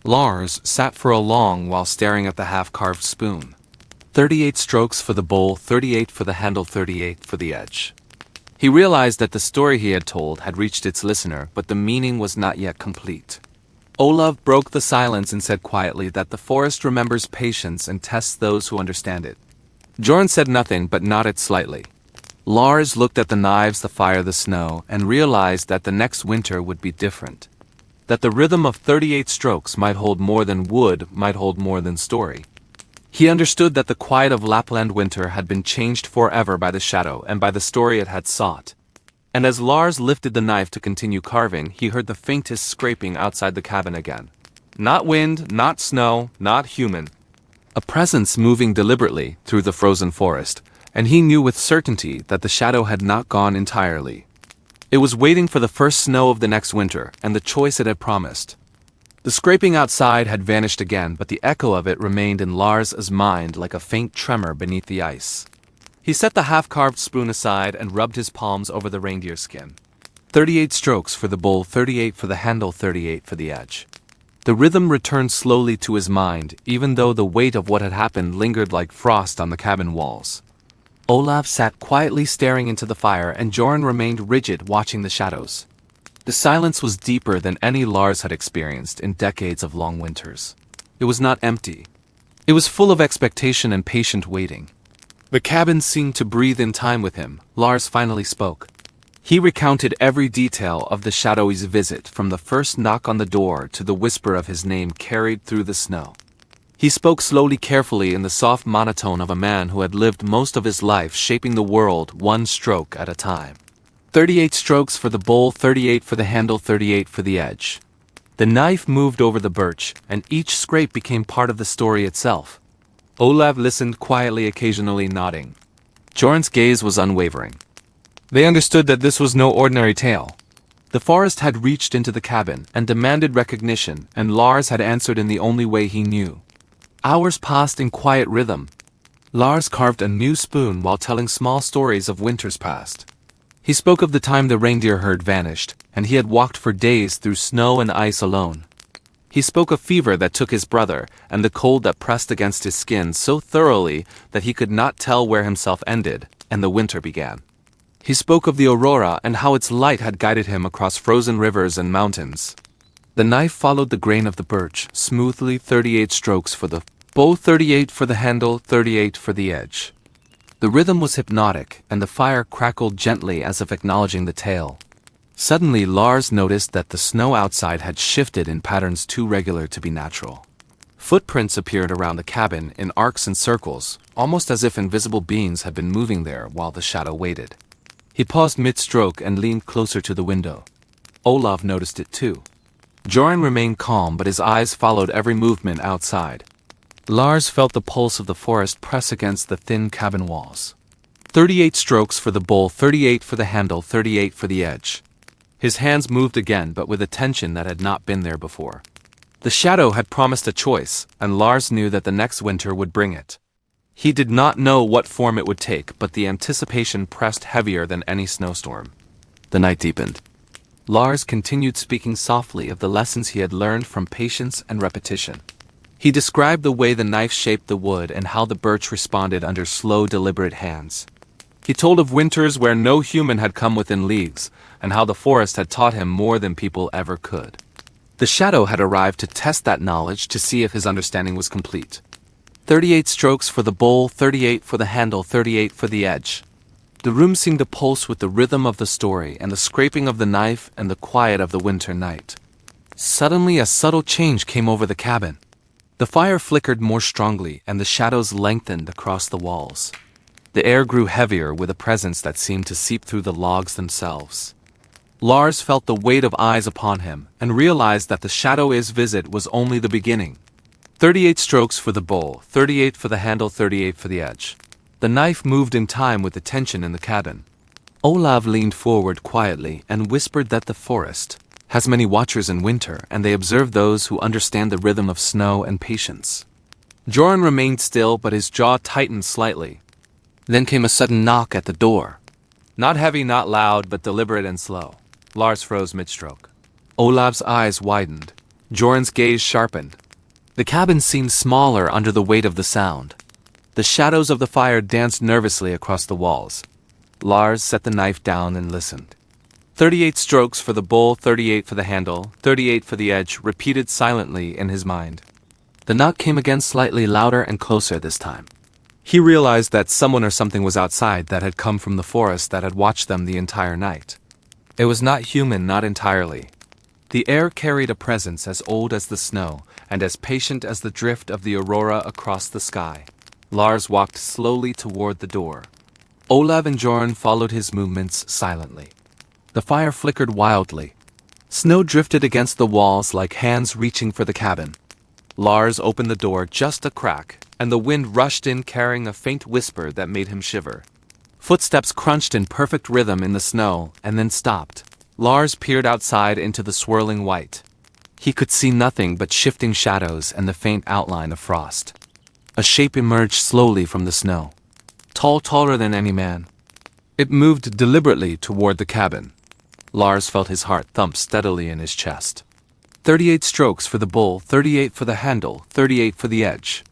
Lars sat for a long while staring at the half-carved spoon. 38 strokes for the bowl, 38 for the handle, 38 for the edge. He realized that the story he had told had reached its listener, but the meaning was not yet complete. Olav broke the silence and said quietly that the forest remembers patience and tests those who understand it. Joran said nothing but nodded slightly. Lars looked at the knives, the fire, the snow, and realized that the next winter would be different. That the rhythm of 38 strokes might hold more than wood, might hold more than story. He understood that the quiet of Lapland winter had been changed forever by the shadow and by the story it had sought. And as Lars lifted the knife to continue carving, he heard the faintest scraping outside the cabin again. Not wind, not snow, not human. A presence moving deliberately through the frozen forest. And he knew with certainty that the shadow had not gone entirely. It was waiting for the first snow of the next winter, and the choice it had promised. The scraping outside had vanished again, but the echo of it remained in Lars's mind like a faint tremor beneath the ice. He set the half-carved spoon aside and rubbed his palms over the reindeer skin. 38 strokes for the bowl, 38 for the handle, 38 for the edge. The rhythm returned slowly to his mind, even though the weight of what had happened lingered like frost on the cabin walls. Olav sat quietly staring into the fire, and Joran remained rigid, watching the shadows. The silence was deeper than any Lars had experienced in decades of long winters. It was not empty. It was full of expectation and patient waiting. The cabin seemed to breathe in time with him. Lars finally spoke. He recounted every detail of the shadowy's visit, from the first knock on the door to the whisper of his name carried through the snow. He spoke slowly, carefully, in the soft monotone of a man who had lived most of his life shaping the world one stroke at a time. 38 strokes for the bowl, 38 for the handle, 38 for the edge. The knife moved over the birch, and each scrape became part of the story itself. Olav listened quietly, occasionally nodding. Joran's gaze was unwavering. They understood that this was no ordinary tale. The forest had reached into the cabin and demanded recognition, and Lars had answered in the only way he knew. Hours passed in quiet rhythm. Lars carved a new spoon while telling small stories of winters past. He spoke of the time the reindeer herd vanished, and he had walked for days through snow and ice alone. He spoke of fever that took his brother, and the cold that pressed against his skin so thoroughly that he could not tell where himself ended, and the winter began. He spoke of the aurora and how its light had guided him across frozen rivers and mountains. The knife followed the grain of the birch, smoothly, 38 strokes for the bowl, 38 for the handle, 38 for the edge. The rhythm was hypnotic, and the fire crackled gently as if acknowledging the tale. Suddenly Lars noticed that the snow outside had shifted in patterns too regular to be natural. Footprints appeared around the cabin in arcs and circles, almost as if invisible beings had been moving there while the shadow waited. He paused mid-stroke and leaned closer to the window. Olaf noticed it too. Joran remained calm, but his eyes followed every movement outside. Lars felt the pulse of the forest press against the thin cabin walls. 38 strokes for the bowl, 38 for the handle, 38 for the edge. His hands moved again, but with a tension that had not been there before. The shadow had promised a choice, and Lars knew that the next winter would bring it. He did not know what form it would take, but the anticipation pressed heavier than any snowstorm. The night deepened. Lars continued speaking softly of the lessons he had learned from patience and repetition. He described the way the knife shaped the wood and how the birch responded under slow, deliberate hands. He told of winters where no human had come within leagues, and how the forest had taught him more than people ever could. The shadow had arrived to test that knowledge to see if his understanding was complete. 38 strokes for the bowl, 38 for the handle, 38 for the edge. The room seemed to pulse with the rhythm of the story and the scraping of the knife and the quiet of the winter night. Suddenly a subtle change came over the cabin. The fire flickered more strongly and the shadows lengthened across the walls. The air grew heavier with a presence that seemed to seep through the logs themselves. Lars felt the weight of eyes upon him and realized that the shadowy's visit was only the beginning. 38 strokes for the bowl, 38 for the handle, 38 for the edge. The knife moved in time with the tension in the cabin. Olaf leaned forward quietly and whispered that the forest has many watchers in winter, and they observe those who understand the rhythm of snow and patience. Joran remained still, but his jaw tightened slightly. Then came a sudden knock at the door. Not heavy, not loud, but deliberate and slow. Lars froze mid-stroke. Olaf's eyes widened. Joran's gaze sharpened. The cabin seemed smaller under the weight of the sound. The shadows of the fire danced nervously across the walls. Lars set the knife down and listened. 38 strokes for the bowl, 38 for the handle, 38 for the edge, repeated silently in his mind. The knock came again, slightly louder and closer this time. He realized that someone or something was outside that had come from the forest that had watched them the entire night. It was not human, not entirely. The air carried a presence as old as the snow and as patient as the drift of the aurora across the sky. Lars walked slowly toward the door. Olaf and Joran followed his movements silently. The fire flickered wildly. Snow drifted against the walls like hands reaching for the cabin. Lars opened the door just a crack, and the wind rushed in carrying a faint whisper that made him shiver. Footsteps crunched in perfect rhythm in the snow and then stopped. Lars peered outside into the swirling white. He could see nothing but shifting shadows and the faint outline of frost. A shape emerged slowly from the snow. Taller than any man. It moved deliberately toward the cabin. Lars felt his heart thump steadily in his chest. 38 strokes for the bowl, 38 for the handle, 38 for the edge.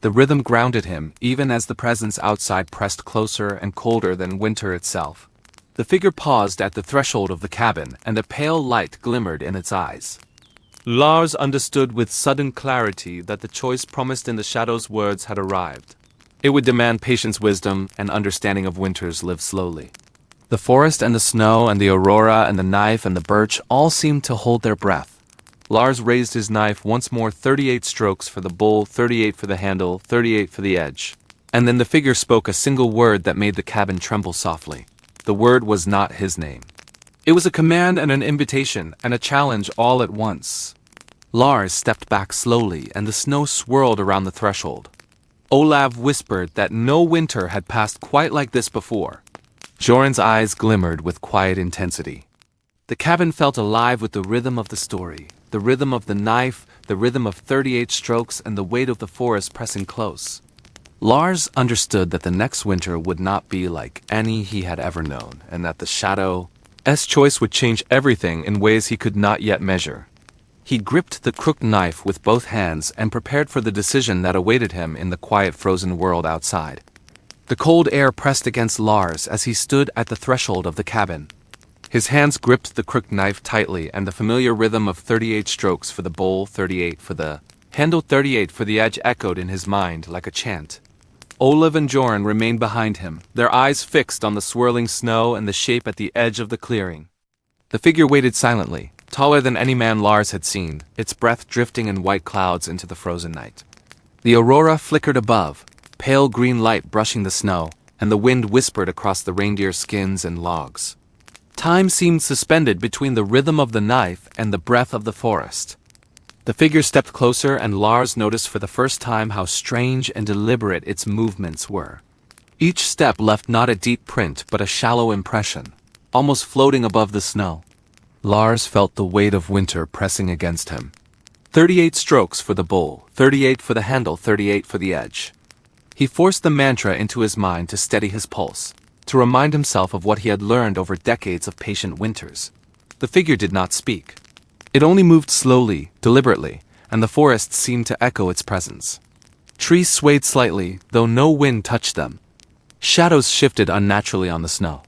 The rhythm grounded him, even as the presence outside pressed closer and colder than winter itself. The figure paused at the threshold of the cabin, and a pale light glimmered in its eyes. Lars understood with sudden clarity that the choice promised in the shadow's words had arrived. It would demand patience, wisdom, and understanding of winters lived slowly. The forest and the snow and the aurora and the knife and the birch all seemed to hold their breath. Lars raised his knife once more, 38 strokes for the bowl, 38 for the handle, 38 for the edge. And then the figure spoke a single word that made the cabin tremble softly. The word was not his name. It was a command and an invitation and a challenge all at once. Lars stepped back slowly and the snow swirled around the threshold. Olaf whispered that no winter had passed quite like this before. Joran's eyes glimmered with quiet intensity. The cabin felt alive with the rhythm of the story, the rhythm of the knife, the rhythm of 38 strokes, and the weight of the forest pressing close. Lars understood that the next winter would not be like any he had ever known, and that the shadow's choice would change everything in ways he could not yet measure. He gripped the crooked knife with both hands and prepared for the decision that awaited him in the quiet frozen world outside. The cold air pressed against Lars as he stood at the threshold of the cabin. His hands gripped the crooked knife tightly, and the familiar rhythm of 38 strokes for the bowl, 38 for the handle, 38 for the edge echoed in his mind like a chant. Olaf and Joran remained behind him, their eyes fixed on the swirling snow and the shape at the edge of the clearing. The figure waited silently, taller than any man Lars had seen, its breath drifting in white clouds into the frozen night. The aurora flickered above, pale green light brushing the snow, and the wind whispered across the reindeer skins and logs. Time seemed suspended between the rhythm of the knife and the breath of the forest. The figure stepped closer, and Lars noticed for the first time how strange and deliberate its movements were. Each step left not a deep print but a shallow impression, almost floating above the snow. Lars felt the weight of winter pressing against him. 38 strokes for the bowl, 38 for the handle, 38 for the edge. He forced the mantra into his mind to steady his pulse, to remind himself of what he had learned over decades of patient winters. The figure did not speak. It only moved slowly, deliberately, and the forest seemed to echo its presence. Trees swayed slightly, though no wind touched them. Shadows shifted unnaturally on the snow.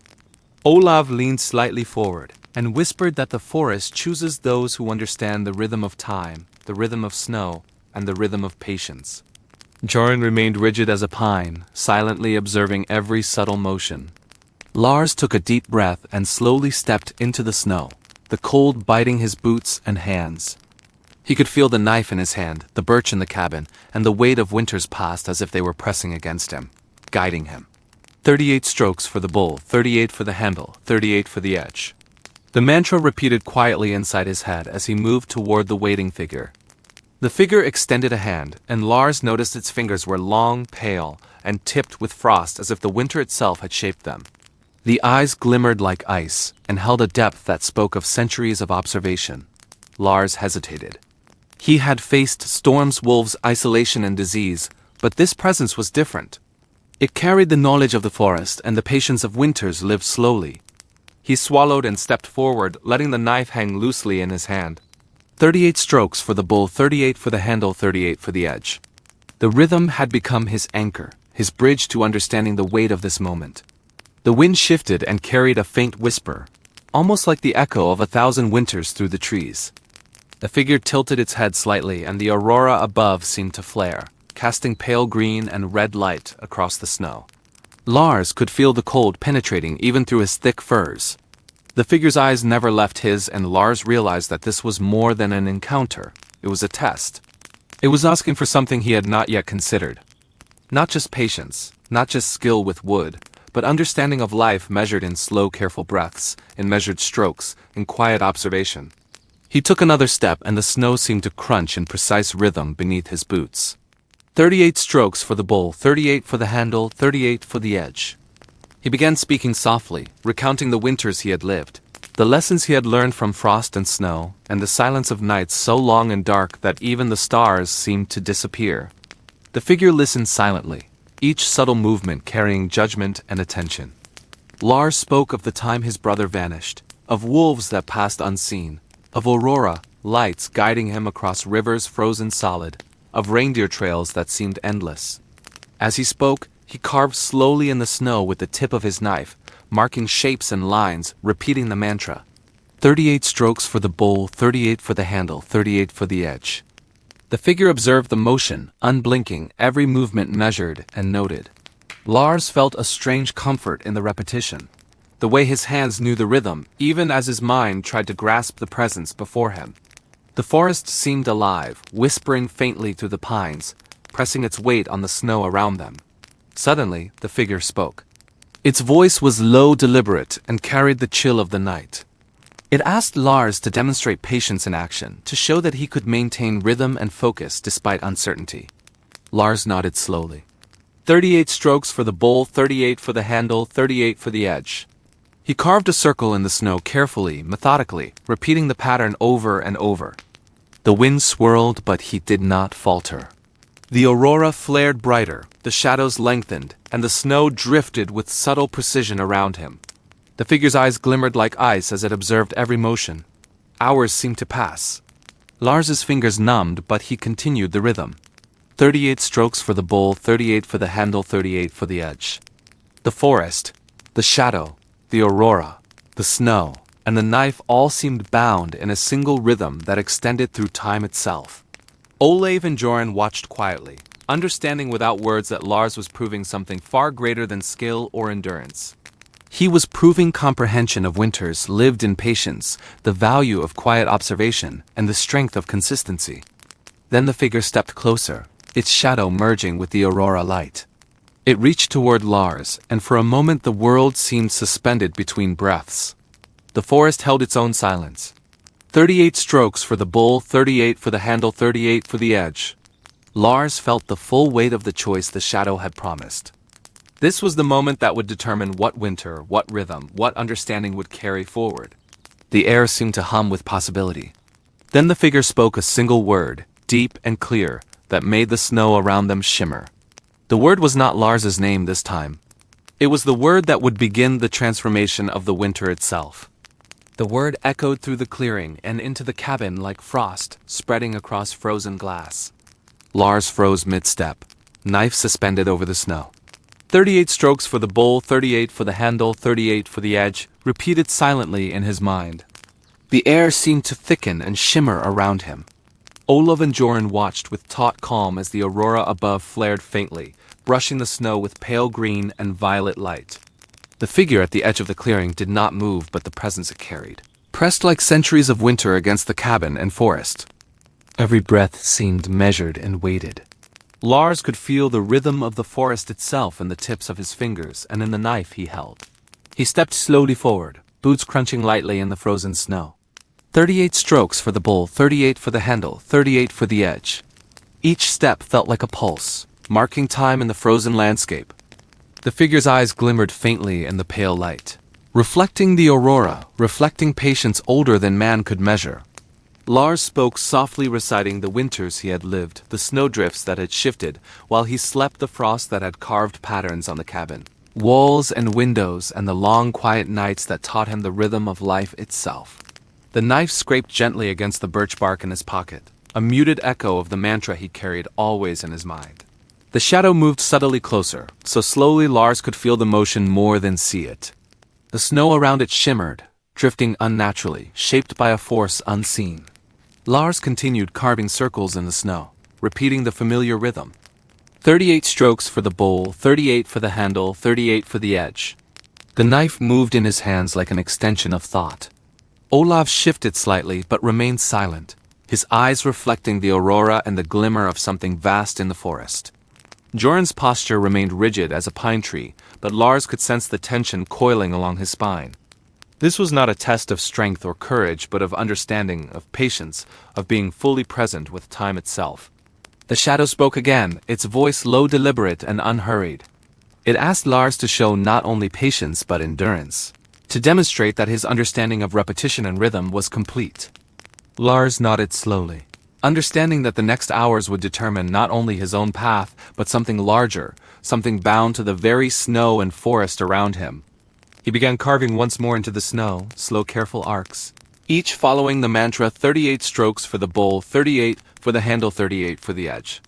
Olav leaned slightly forward and whispered that the forest chooses those who understand the rhythm of time, the rhythm of snow, and the rhythm of patience. Joran remained rigid as a pine, silently observing every subtle motion. Lars took a deep breath and slowly stepped into the snow, the cold biting his boots and hands. He could feel the knife in his hand, the birch in the cabin, and the weight of winter's past as if they were pressing against him, guiding him. 38 strokes for the bowl, 38 for the handle, 38 for the edge. The mantra repeated quietly inside his head as he moved toward the waiting figure. The figure extended a hand, and Lars noticed its fingers were long, pale, and tipped with frost as if the winter itself had shaped them. The eyes glimmered like ice, and held a depth that spoke of centuries of observation. Lars hesitated. He had faced storms, wolves, isolation, and disease, but this presence was different. It carried the knowledge of the forest and the patience of winters lived slowly. He swallowed and stepped forward, letting the knife hang loosely in his hand. 38 strokes for the bowl, 38 for the handle, 38 for the edge. The rhythm had become his anchor, his bridge to understanding the weight of this moment. The wind shifted and carried a faint whisper, almost like the echo of 1,000 winters through the trees. The figure tilted its head slightly, and the aurora above seemed to flare, casting pale green and red light across the snow. Lars could feel the cold penetrating even through his thick furs. The figure's eyes never left his, and Lars realized that this was more than an encounter. It was a test. It was asking for something he had not yet considered. Not just patience, not just skill with wood, but understanding of life measured in slow, careful breaths, in measured strokes, in quiet observation. He took another step, and the snow seemed to crunch in precise rhythm beneath his boots. 38 strokes for the bowl, 38 for the handle, 38 for the edge. He began speaking softly, recounting the winters he had lived, the lessons he had learned from frost and snow, and the silence of nights so long and dark that even the stars seemed to disappear. The figure listened silently, each subtle movement carrying judgment and attention. Lars spoke of the time his brother vanished, of wolves that passed unseen, of aurora lights guiding him across rivers frozen solid, of reindeer trails that seemed endless. As he spoke, he carved slowly in the snow with the tip of his knife, marking shapes and lines, repeating the mantra. 38 strokes for the bowl, 38 for the handle, 38 for the edge. The figure observed the motion, unblinking, every movement measured and noted. Lars felt a strange comfort in the repetition, the way his hands knew the rhythm, even as his mind tried to grasp the presence before him. The forest seemed alive, whispering faintly through the pines, pressing its weight on the snow around them. Suddenly, the figure spoke. Its voice was low, deliberate, and carried the chill of the night. It asked Lars to demonstrate patience in action, to show that he could maintain rhythm and focus despite uncertainty. Lars nodded slowly. 38 strokes for the bowl, 38 for the handle, 38 for the edge. He carved a circle in the snow carefully, methodically, repeating the pattern over and over. The wind swirled, but he did not falter. The aurora flared brighter, the shadows lengthened, and the snow drifted with subtle precision around him. The figure's eyes glimmered like ice as it observed every motion. Hours seemed to pass. Lars's fingers numbed, but he continued the rhythm. 38 strokes for the bowl, 38 for the handle, 38 for the edge. The forest, the shadow, the aurora, the snow, and the knife all seemed bound in a single rhythm that extended through time itself. Olav and Joran watched quietly, understanding without words that Lars was proving something far greater than skill or endurance. He was proving comprehension of winters lived in patience, the value of quiet observation, and the strength of consistency. Then the figure stepped closer, its shadow merging with the aurora light. It reached toward Lars, and for a moment the world seemed suspended between breaths. The forest held its own silence. 38 strokes for the bull, 38 for the handle, 38 for the edge. Lars felt the full weight of the choice the shadow had promised. This was the moment that would determine what winter, what rhythm, what understanding would carry forward. The air seemed to hum with possibility. Then the figure spoke a single word, deep and clear, that made the snow around them shimmer. The word was not Lars's name this time. It was the word that would begin the transformation of the winter itself. The word echoed through the clearing and into the cabin like frost, spreading across frozen glass. Lars froze mid-step, knife suspended over the snow. 38 strokes for the bowl, 38 for the handle, 38 for the edge, repeated silently in his mind. The air seemed to thicken and shimmer around him. Olaf and Joran watched with taut calm as the aurora above flared faintly, brushing the snow with pale green and violet light. The figure at the edge of the clearing did not move, but the presence it carried pressed like centuries of winter against the cabin and forest. Every breath seemed measured and weighted. Lars could feel the rhythm of the forest itself in the tips of his fingers and in the knife he held. He stepped slowly forward, boots crunching lightly in the frozen snow. 38 strokes for the bull, 38 for the handle, 38 for the edge. Each step felt like a pulse, marking time in the frozen landscape. The figure's eyes glimmered faintly in the pale light, reflecting the aurora, reflecting patience older than man could measure. Lars spoke softly, reciting the winters he had lived, the snowdrifts that had shifted, while he slept the frost that had carved patterns on the cabin, walls and windows, and the long quiet nights that taught him the rhythm of life itself. The knife scraped gently against the birch bark in his pocket, a muted echo of the mantra he carried always in his mind. The shadow moved subtly closer, so slowly Lars could feel the motion more than see it. The snow around it shimmered, drifting unnaturally, shaped by a force unseen. Lars continued carving circles in the snow, repeating the familiar rhythm. 38 strokes for the bowl, 38 for the handle, 38 for the edge. The knife moved in his hands like an extension of thought. Olaf shifted slightly but remained silent, his eyes reflecting the aurora and the glimmer of something vast in the forest. Joran's posture remained rigid as a pine tree, but Lars could sense the tension coiling along his spine. This was not a test of strength or courage, but of understanding, of patience, of being fully present with time itself. The shadow spoke again, its voice low, deliberate, and unhurried. It asked Lars to show not only patience but endurance, to demonstrate that his understanding of repetition and rhythm was complete. Lars nodded slowly, understanding that the next hours would determine not only his own path, but something larger, something bound to the very snow and forest around him. He began carving once more into the snow, slow, careful arcs, each following the mantra 38 strokes for the bowl, 38 for the handle, 38 for the edge.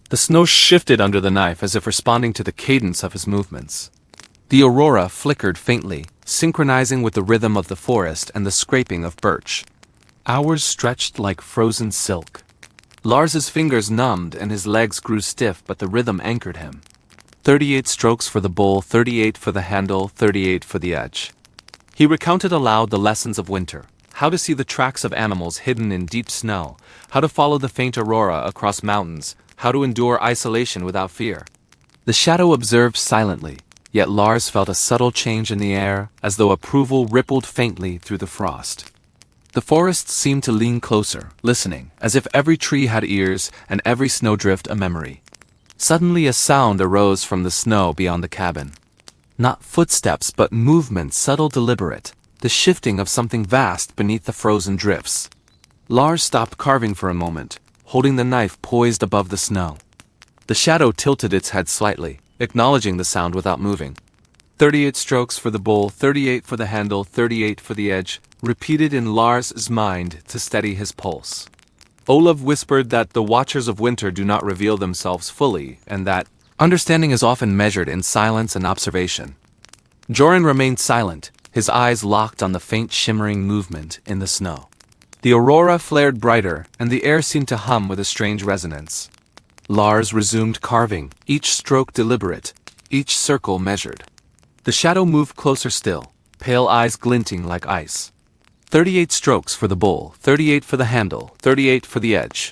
The snow shifted under the knife as if responding to the cadence of his movements. The aurora flickered faintly, synchronizing with the rhythm of the forest and the scraping of birch. Hours stretched like frozen silk. Lars's fingers numbed and his legs grew stiff, but the rhythm anchored him. 38 strokes for the bowl, 38 for the handle, 38 for the edge. He recounted aloud the lessons of winter, how to see the tracks of animals hidden in deep snow, how to follow the faint aurora across mountains, how to endure isolation without fear. The shadow observed silently, yet Lars felt a subtle change in the air, as though approval rippled faintly through the frost. The forest seemed to lean closer, listening, as if every tree had ears and every snowdrift a memory. Suddenly a sound arose from the snow beyond the cabin. Not footsteps, but movement, subtle, deliberate, the shifting of something vast beneath the frozen drifts. Lars stopped carving for a moment, holding the knife poised above the snow. The shadow tilted its head slightly, acknowledging the sound without moving. 38 strokes for the bowl, 38 for the handle, 38 for the edge, repeated in Lars's mind to steady his pulse. Olaf whispered that the watchers of winter do not reveal themselves fully, and that understanding is often measured in silence and observation. Joran remained silent, his eyes locked on the faint shimmering movement in the snow. The aurora flared brighter, and the air seemed to hum with a strange resonance. Lars resumed carving, each stroke deliberate, each circle measured. The shadow moved closer still, pale eyes glinting like ice. 38 strokes for the bowl, 38 for the handle, 38 for the edge.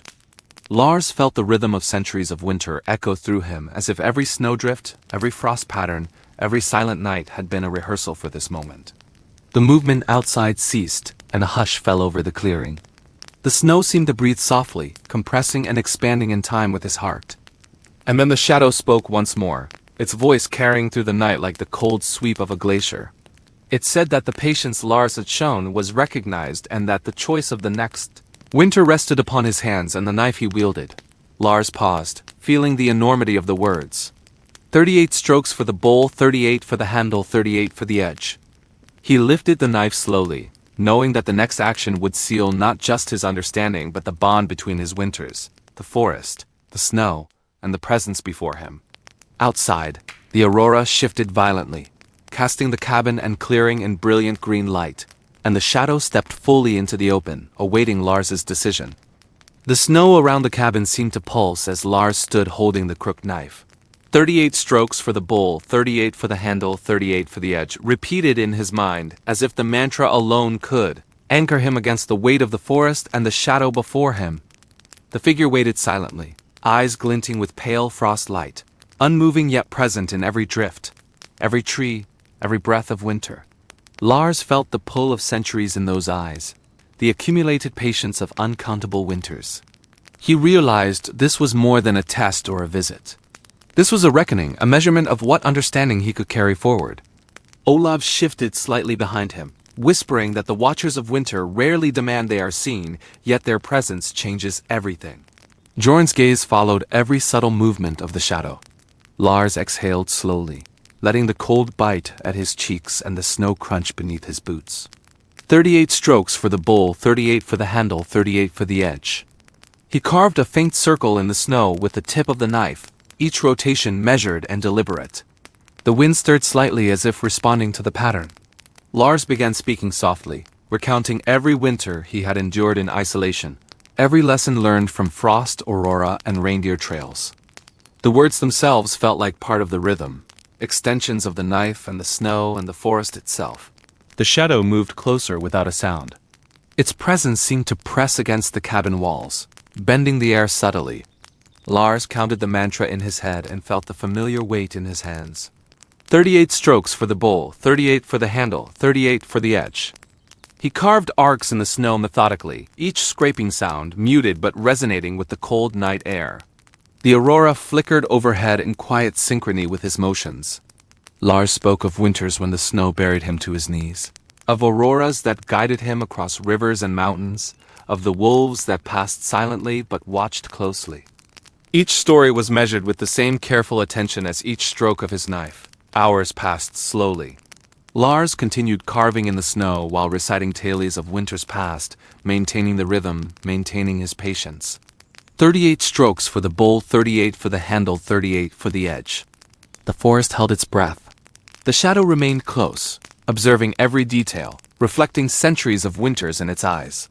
Lars felt the rhythm of centuries of winter echo through him as if every snowdrift, every frost pattern, every silent night had been a rehearsal for this moment. The movement outside ceased, and a hush fell over the clearing. The snow seemed to breathe softly, compressing and expanding in time with his heart. And then the shadow spoke once more, its voice carrying through the night like the cold sweep of a glacier. It said that the patience Lars had shown was recognized and that the choice of the next winter rested upon his hands and the knife he wielded. Lars paused, feeling the enormity of the words. 38 strokes for the bowl, 38 for the handle, 38 for the edge. He lifted the knife slowly, knowing that the next action would seal not just his understanding but the bond between his winters, the forest, the snow, and the presence before him. Outside, the aurora shifted violently, casting the cabin and clearing in brilliant green light, and the shadow stepped fully into the open, awaiting Lars's decision. The snow around the cabin seemed to pulse as Lars stood holding the crooked knife. 38 strokes for the bowl, 38 for the handle, 38 for the edge, repeated in his mind, as if the mantra alone could anchor him against the weight of the forest and the shadow before him. The figure waited silently, eyes glinting with pale frost light, unmoving yet present in every drift, every tree, every breath of winter. Lars felt the pull of centuries in those eyes, the accumulated patience of uncountable winters. He realized this was more than a test or a visit. This was a reckoning, a measurement of what understanding he could carry forward. Olav shifted slightly behind him, whispering that the watchers of winter rarely demand they are seen, yet their presence changes everything. Jorn's gaze followed every subtle movement of the shadow. Lars exhaled slowly, letting the cold bite at his cheeks and the snow crunch beneath his boots. 38 strokes for the bowl, 38 for the handle, 38 for the edge. He carved a faint circle in the snow with the tip of the knife, each rotation measured and deliberate. The wind stirred slightly as if responding to the pattern. Lars began speaking softly, recounting every winter he had endured in isolation, every lesson learned from frost, aurora, and reindeer trails. The words themselves felt like part of the rhythm, extensions of the knife and the snow and the forest itself. The shadow moved closer without a sound. Its presence seemed to press against the cabin walls, bending the air subtly. Lars counted the mantra in his head and felt the familiar weight in his hands. 38 strokes for the bowl, 38 for the handle, 38 for the edge. He carved arcs in the snow methodically, each scraping sound muted but resonating with the cold night air. The aurora flickered overhead in quiet synchrony with his motions. Lars spoke of winters when the snow buried him to his knees, of auroras that guided him across rivers and mountains, of the wolves that passed silently but watched closely. Each story was measured with the same careful attention as each stroke of his knife. Hours passed slowly. Lars continued carving in the snow while reciting tales of winters past, maintaining the rhythm, maintaining his patience. 38 strokes for the bowl, 38 for the handle, 38 for the edge. The forest held its breath. The shadow remained close, observing every detail, reflecting centuries of winters in its eyes.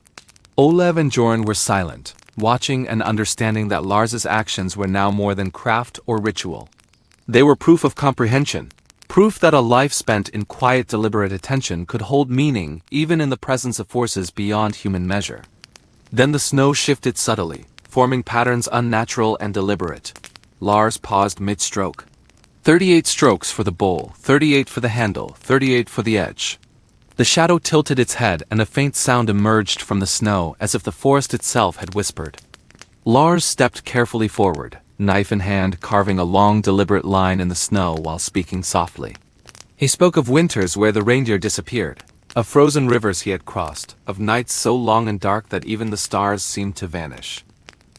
Olav and Jorn were silent, watching and understanding that Lars's actions were now more than craft or ritual. They were proof of comprehension, proof that a life spent in quiet, deliberate attention could hold meaning even in the presence of forces beyond human measure. Then the snow shifted subtly, forming patterns unnatural and deliberate. Lars paused mid-stroke. 38 strokes for the bowl, 38 for the handle, 38 for the edge. The shadow tilted its head and a faint sound emerged from the snow as if the forest itself had whispered. Lars stepped carefully forward, knife in hand, carving a long, deliberate line in the snow while speaking softly. He spoke of winters where the reindeer disappeared, of frozen rivers he had crossed, of nights so long and dark that even the stars seemed to vanish.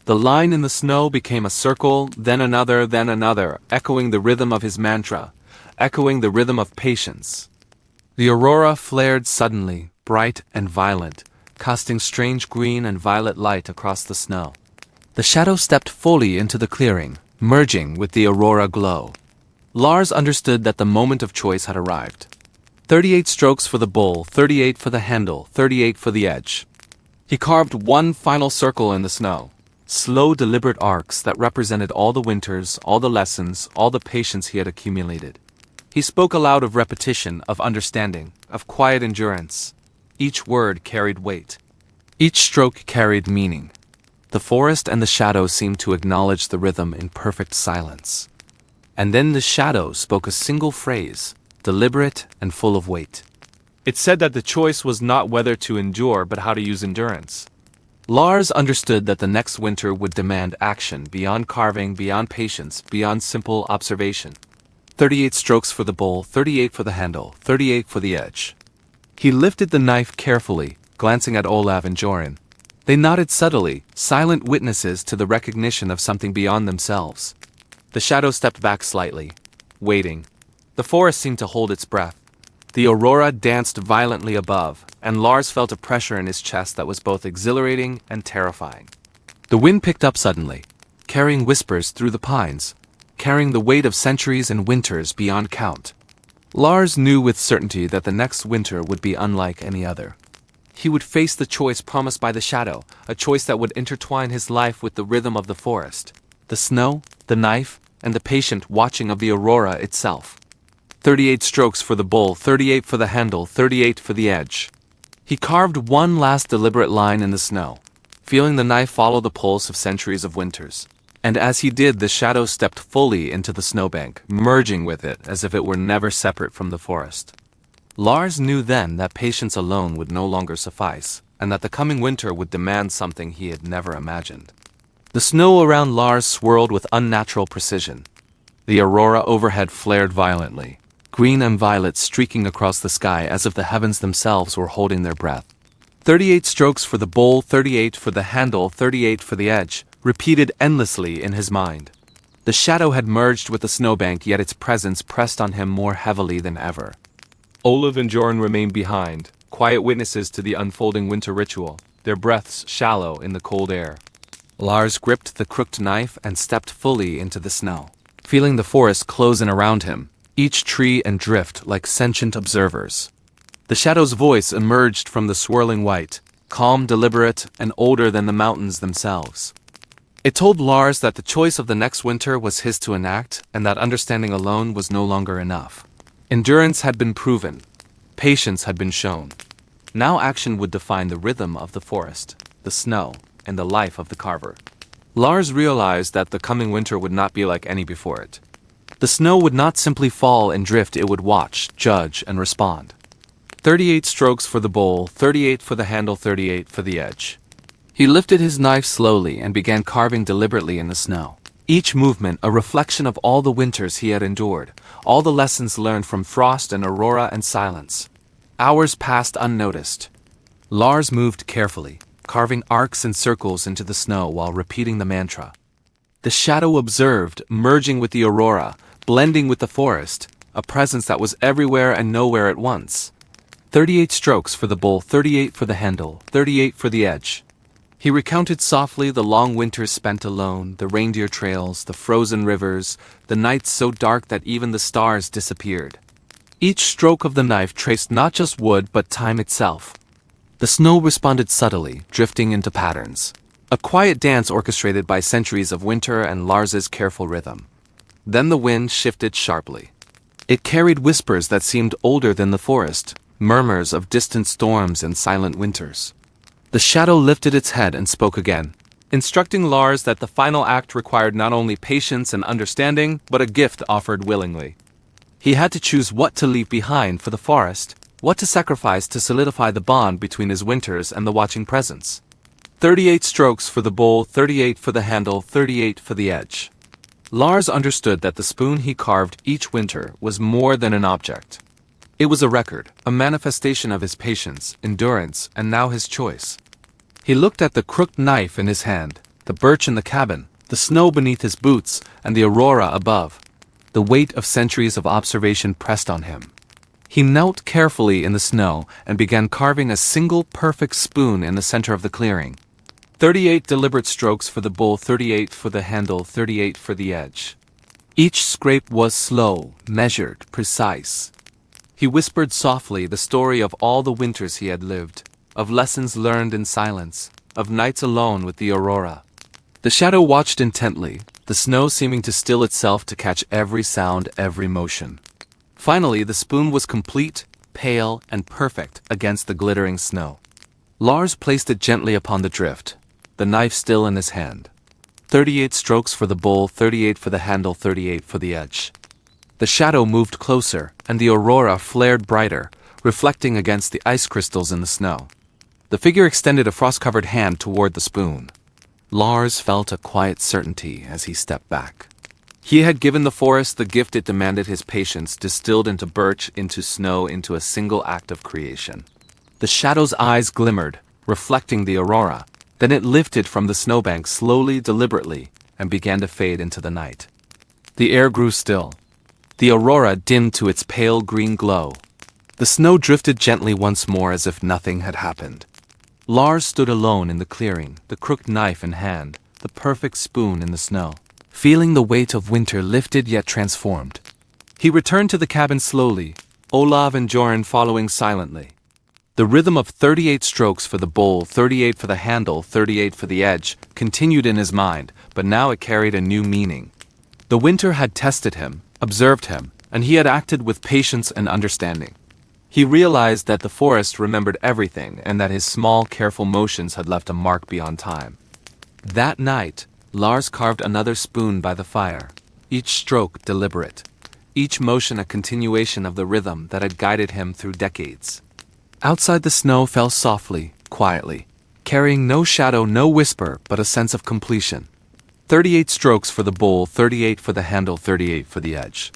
The line in the snow became a circle, then another, echoing the rhythm of his mantra, echoing the rhythm of patience. The aurora flared suddenly, bright and violent, casting strange green and violet light across the snow. The shadow stepped fully into the clearing, merging with the aurora glow. Lars understood that the moment of choice had arrived. 38 strokes for the bowl, 38 for the handle, 38 for the edge. He carved one final circle in the snow. Slow, deliberate arcs that represented all the winters, all the lessons, all the patience he had accumulated. He spoke aloud of repetition, of understanding, of quiet endurance. Each word carried weight. Each stroke carried meaning. The forest and the shadow seemed to acknowledge the rhythm in perfect silence. And then the shadow spoke a single phrase, deliberate and full of weight. It said that the choice was not whether to endure but how to use endurance. Lars understood that the next winter would demand action beyond carving, beyond patience, beyond simple observation. 38 strokes for the bowl, 38 for the handle, 38 for the edge. He lifted the knife carefully, glancing at Olaf and Joran. They nodded subtly, silent witnesses to the recognition of something beyond themselves. The shadow stepped back slightly, waiting. The forest seemed to hold its breath. The aurora danced violently above, and Lars felt a pressure in his chest that was both exhilarating and terrifying. The wind picked up suddenly, carrying whispers through the pines, carrying the weight of centuries and winters beyond count. Lars knew with certainty that the next winter would be unlike any other. He would face the choice promised by the shadow, a choice that would intertwine his life with the rhythm of the forest, the snow, the knife, and the patient watching of the aurora itself. 38 strokes for the bowl, 38 for the handle, 38 for the edge. He carved one last deliberate line in the snow, feeling the knife follow the pulse of centuries of winters. And as he did, the shadow stepped fully into the snowbank, merging with it as if it were never separate from the forest. Lars knew then that patience alone would no longer suffice, and that the coming winter would demand something he had never imagined. The snow around Lars swirled with unnatural precision. The aurora overhead flared violently, green and violet streaking across the sky as if the heavens themselves were holding their breath. 38 strokes for the bowl, 38 for the handle, 38 for the edge, repeated endlessly in his mind. The shadow had merged with the snowbank, yet its presence pressed on him more heavily than ever. Olaf and Joran remained behind, quiet witnesses to the unfolding winter ritual, their breaths shallow in the cold air. Lars gripped the crooked knife and stepped fully into the snow, feeling the forest close in around him, each tree and drift like sentient observers. The shadow's voice emerged from the swirling white, calm, deliberate, and older than the mountains themselves. It told Lars that the choice of the next winter was his to enact, and that understanding alone was no longer enough. Endurance had been proven. Patience had been shown. Now action would define the rhythm of the forest, the snow, and the life of the carver. Lars realized that the coming winter would not be like any before it. The snow would not simply fall and drift, it would watch, judge, and respond. 38 strokes for the bowl, 38 for the handle, 38 for the edge. He lifted his knife slowly and began carving deliberately in the snow. Each movement a reflection of all the winters he had endured, all the lessons learned from frost and aurora and silence. Hours passed unnoticed. Lars moved carefully, carving arcs and circles into the snow while repeating the mantra. The shadow observed, merging with the aurora, blending with the forest, a presence that was everywhere and nowhere at once. 38 strokes for the bowl, 38 for the handle, 38 for the edge. He recounted softly the long winters spent alone, the reindeer trails, the frozen rivers, the nights so dark that even the stars disappeared. Each stroke of the knife traced not just wood but time itself. The snow responded subtly, drifting into patterns. A quiet dance orchestrated by centuries of winter and Lars's careful rhythm. Then the wind shifted sharply. It carried whispers that seemed older than the forest, murmurs of distant storms and silent winters. The shadow lifted its head and spoke again, instructing Lars that the final act required not only patience and understanding, but a gift offered willingly. He had to choose what to leave behind for the forest, what to sacrifice to solidify the bond between his winters and the watching presence. 38 strokes for the bowl, 38 for the handle, 38 for the edge. Lars understood that the spoon he carved each winter was more than an object. It was a record, a manifestation of his patience, endurance, and now his choice. He looked at the crooked knife in his hand, the birch in the cabin, the snow beneath his boots, and the aurora above. The weight of centuries of observation pressed on him. He knelt carefully in the snow and began carving a single perfect spoon in the center of the clearing. 38 deliberate strokes for the bowl, 38 for the handle, 38 for the edge. Each scrape was slow, measured, precise. He whispered softly the story of all the winters he had lived, of lessons learned in silence, of nights alone with the aurora. The shadow watched intently, the snow seeming to still itself to catch every sound, every motion. Finally, the spoon was complete, pale, and perfect against the glittering snow. Lars placed it gently upon the drift, the knife still in his hand. 38 strokes for the bowl, 38 for the handle, 38 for the edge. The shadow moved closer, and the aurora flared brighter, reflecting against the ice crystals in the snow. The figure extended a frost-covered hand toward the spoon. Lars felt a quiet certainty as he stepped back. He had given the forest the gift it demanded, his patience distilled into birch, into snow, into a single act of creation. The shadow's eyes glimmered, reflecting the aurora. Then it lifted from the snowbank slowly, deliberately, and began to fade into the night. The air grew still. The aurora dimmed to its pale green glow. The snow drifted gently once more as if nothing had happened. Lars stood alone in the clearing, the crooked knife in hand, the perfect spoon in the snow, feeling the weight of winter lifted yet transformed. He returned to the cabin slowly, Olav and Joran following silently. The rhythm of 38 strokes for the bowl, 38 for the handle, 38 for the edge, continued in his mind, but now it carried a new meaning. The winter had tested him, observed him, and he had acted with patience and understanding. He realized that the forest remembered everything and that his small, careful motions had left a mark beyond time. That night, Lars carved another spoon by the fire, each stroke deliberate, each motion a continuation of the rhythm that had guided him through decades. Outside, the snow fell softly, quietly, carrying no shadow, no whisper, but a sense of completion. 38 strokes for the bowl, 38 for the handle, 38 for the edge.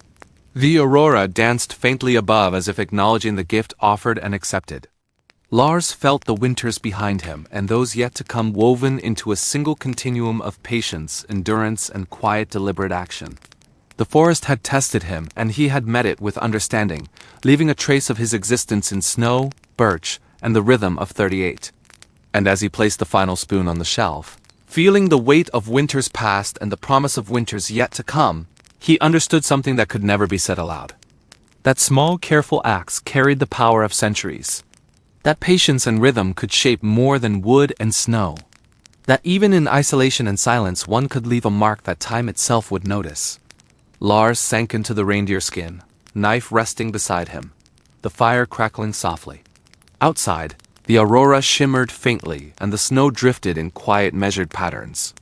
The aurora danced faintly above as if acknowledging the gift offered and accepted. Lars felt the winters behind him and those yet to come woven into a single continuum of patience, endurance, and quiet, deliberate action. The forest had tested him, and he had met it with understanding, leaving a trace of his existence in snow, birch, and the rhythm of 38. And as he placed the final spoon on the shelf, feeling the weight of winters past and the promise of winters yet to come, he understood something that could never be said aloud. That small, careful acts carried the power of centuries. That patience and rhythm could shape more than wood and snow. That even in isolation and silence, one could leave a mark that time itself would notice. Lars sank into the reindeer skin, knife resting beside him, the fire crackling softly. Outside, the aurora shimmered faintly and the snow drifted in quiet, measured patterns.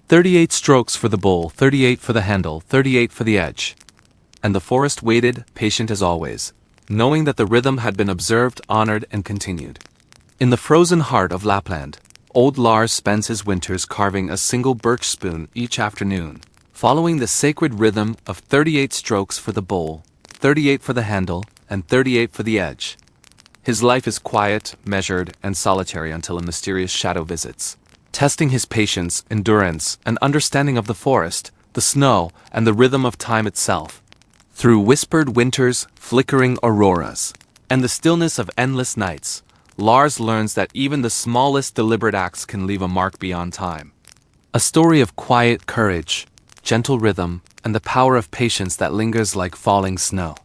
38 strokes for the bowl, 38 for the handle, 38 for the edge. And the forest waited, patient as always, knowing that the rhythm had been observed, honored, and continued. In the frozen heart of Lapland, old Lars spends his winters carving a single birch spoon each afternoon, following the sacred rhythm of 38 strokes for the bowl, 38 for the handle, and 38 for the edge. His life is quiet, measured, and solitary until a mysterious shadow visits, testing his patience, endurance, and understanding of the forest, the snow, and the rhythm of time itself. Through whispered winters, flickering auroras, and the stillness of endless nights, Lars learns that even the smallest deliberate acts can leave a mark beyond time. A story of quiet courage, gentle rhythm, and the power of patience that lingers like falling snow.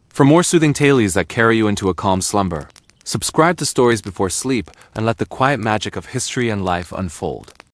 For more soothing tales that carry you into a calm slumber, subscribe to Stories Before Sleep and let the quiet magic of history and life unfold.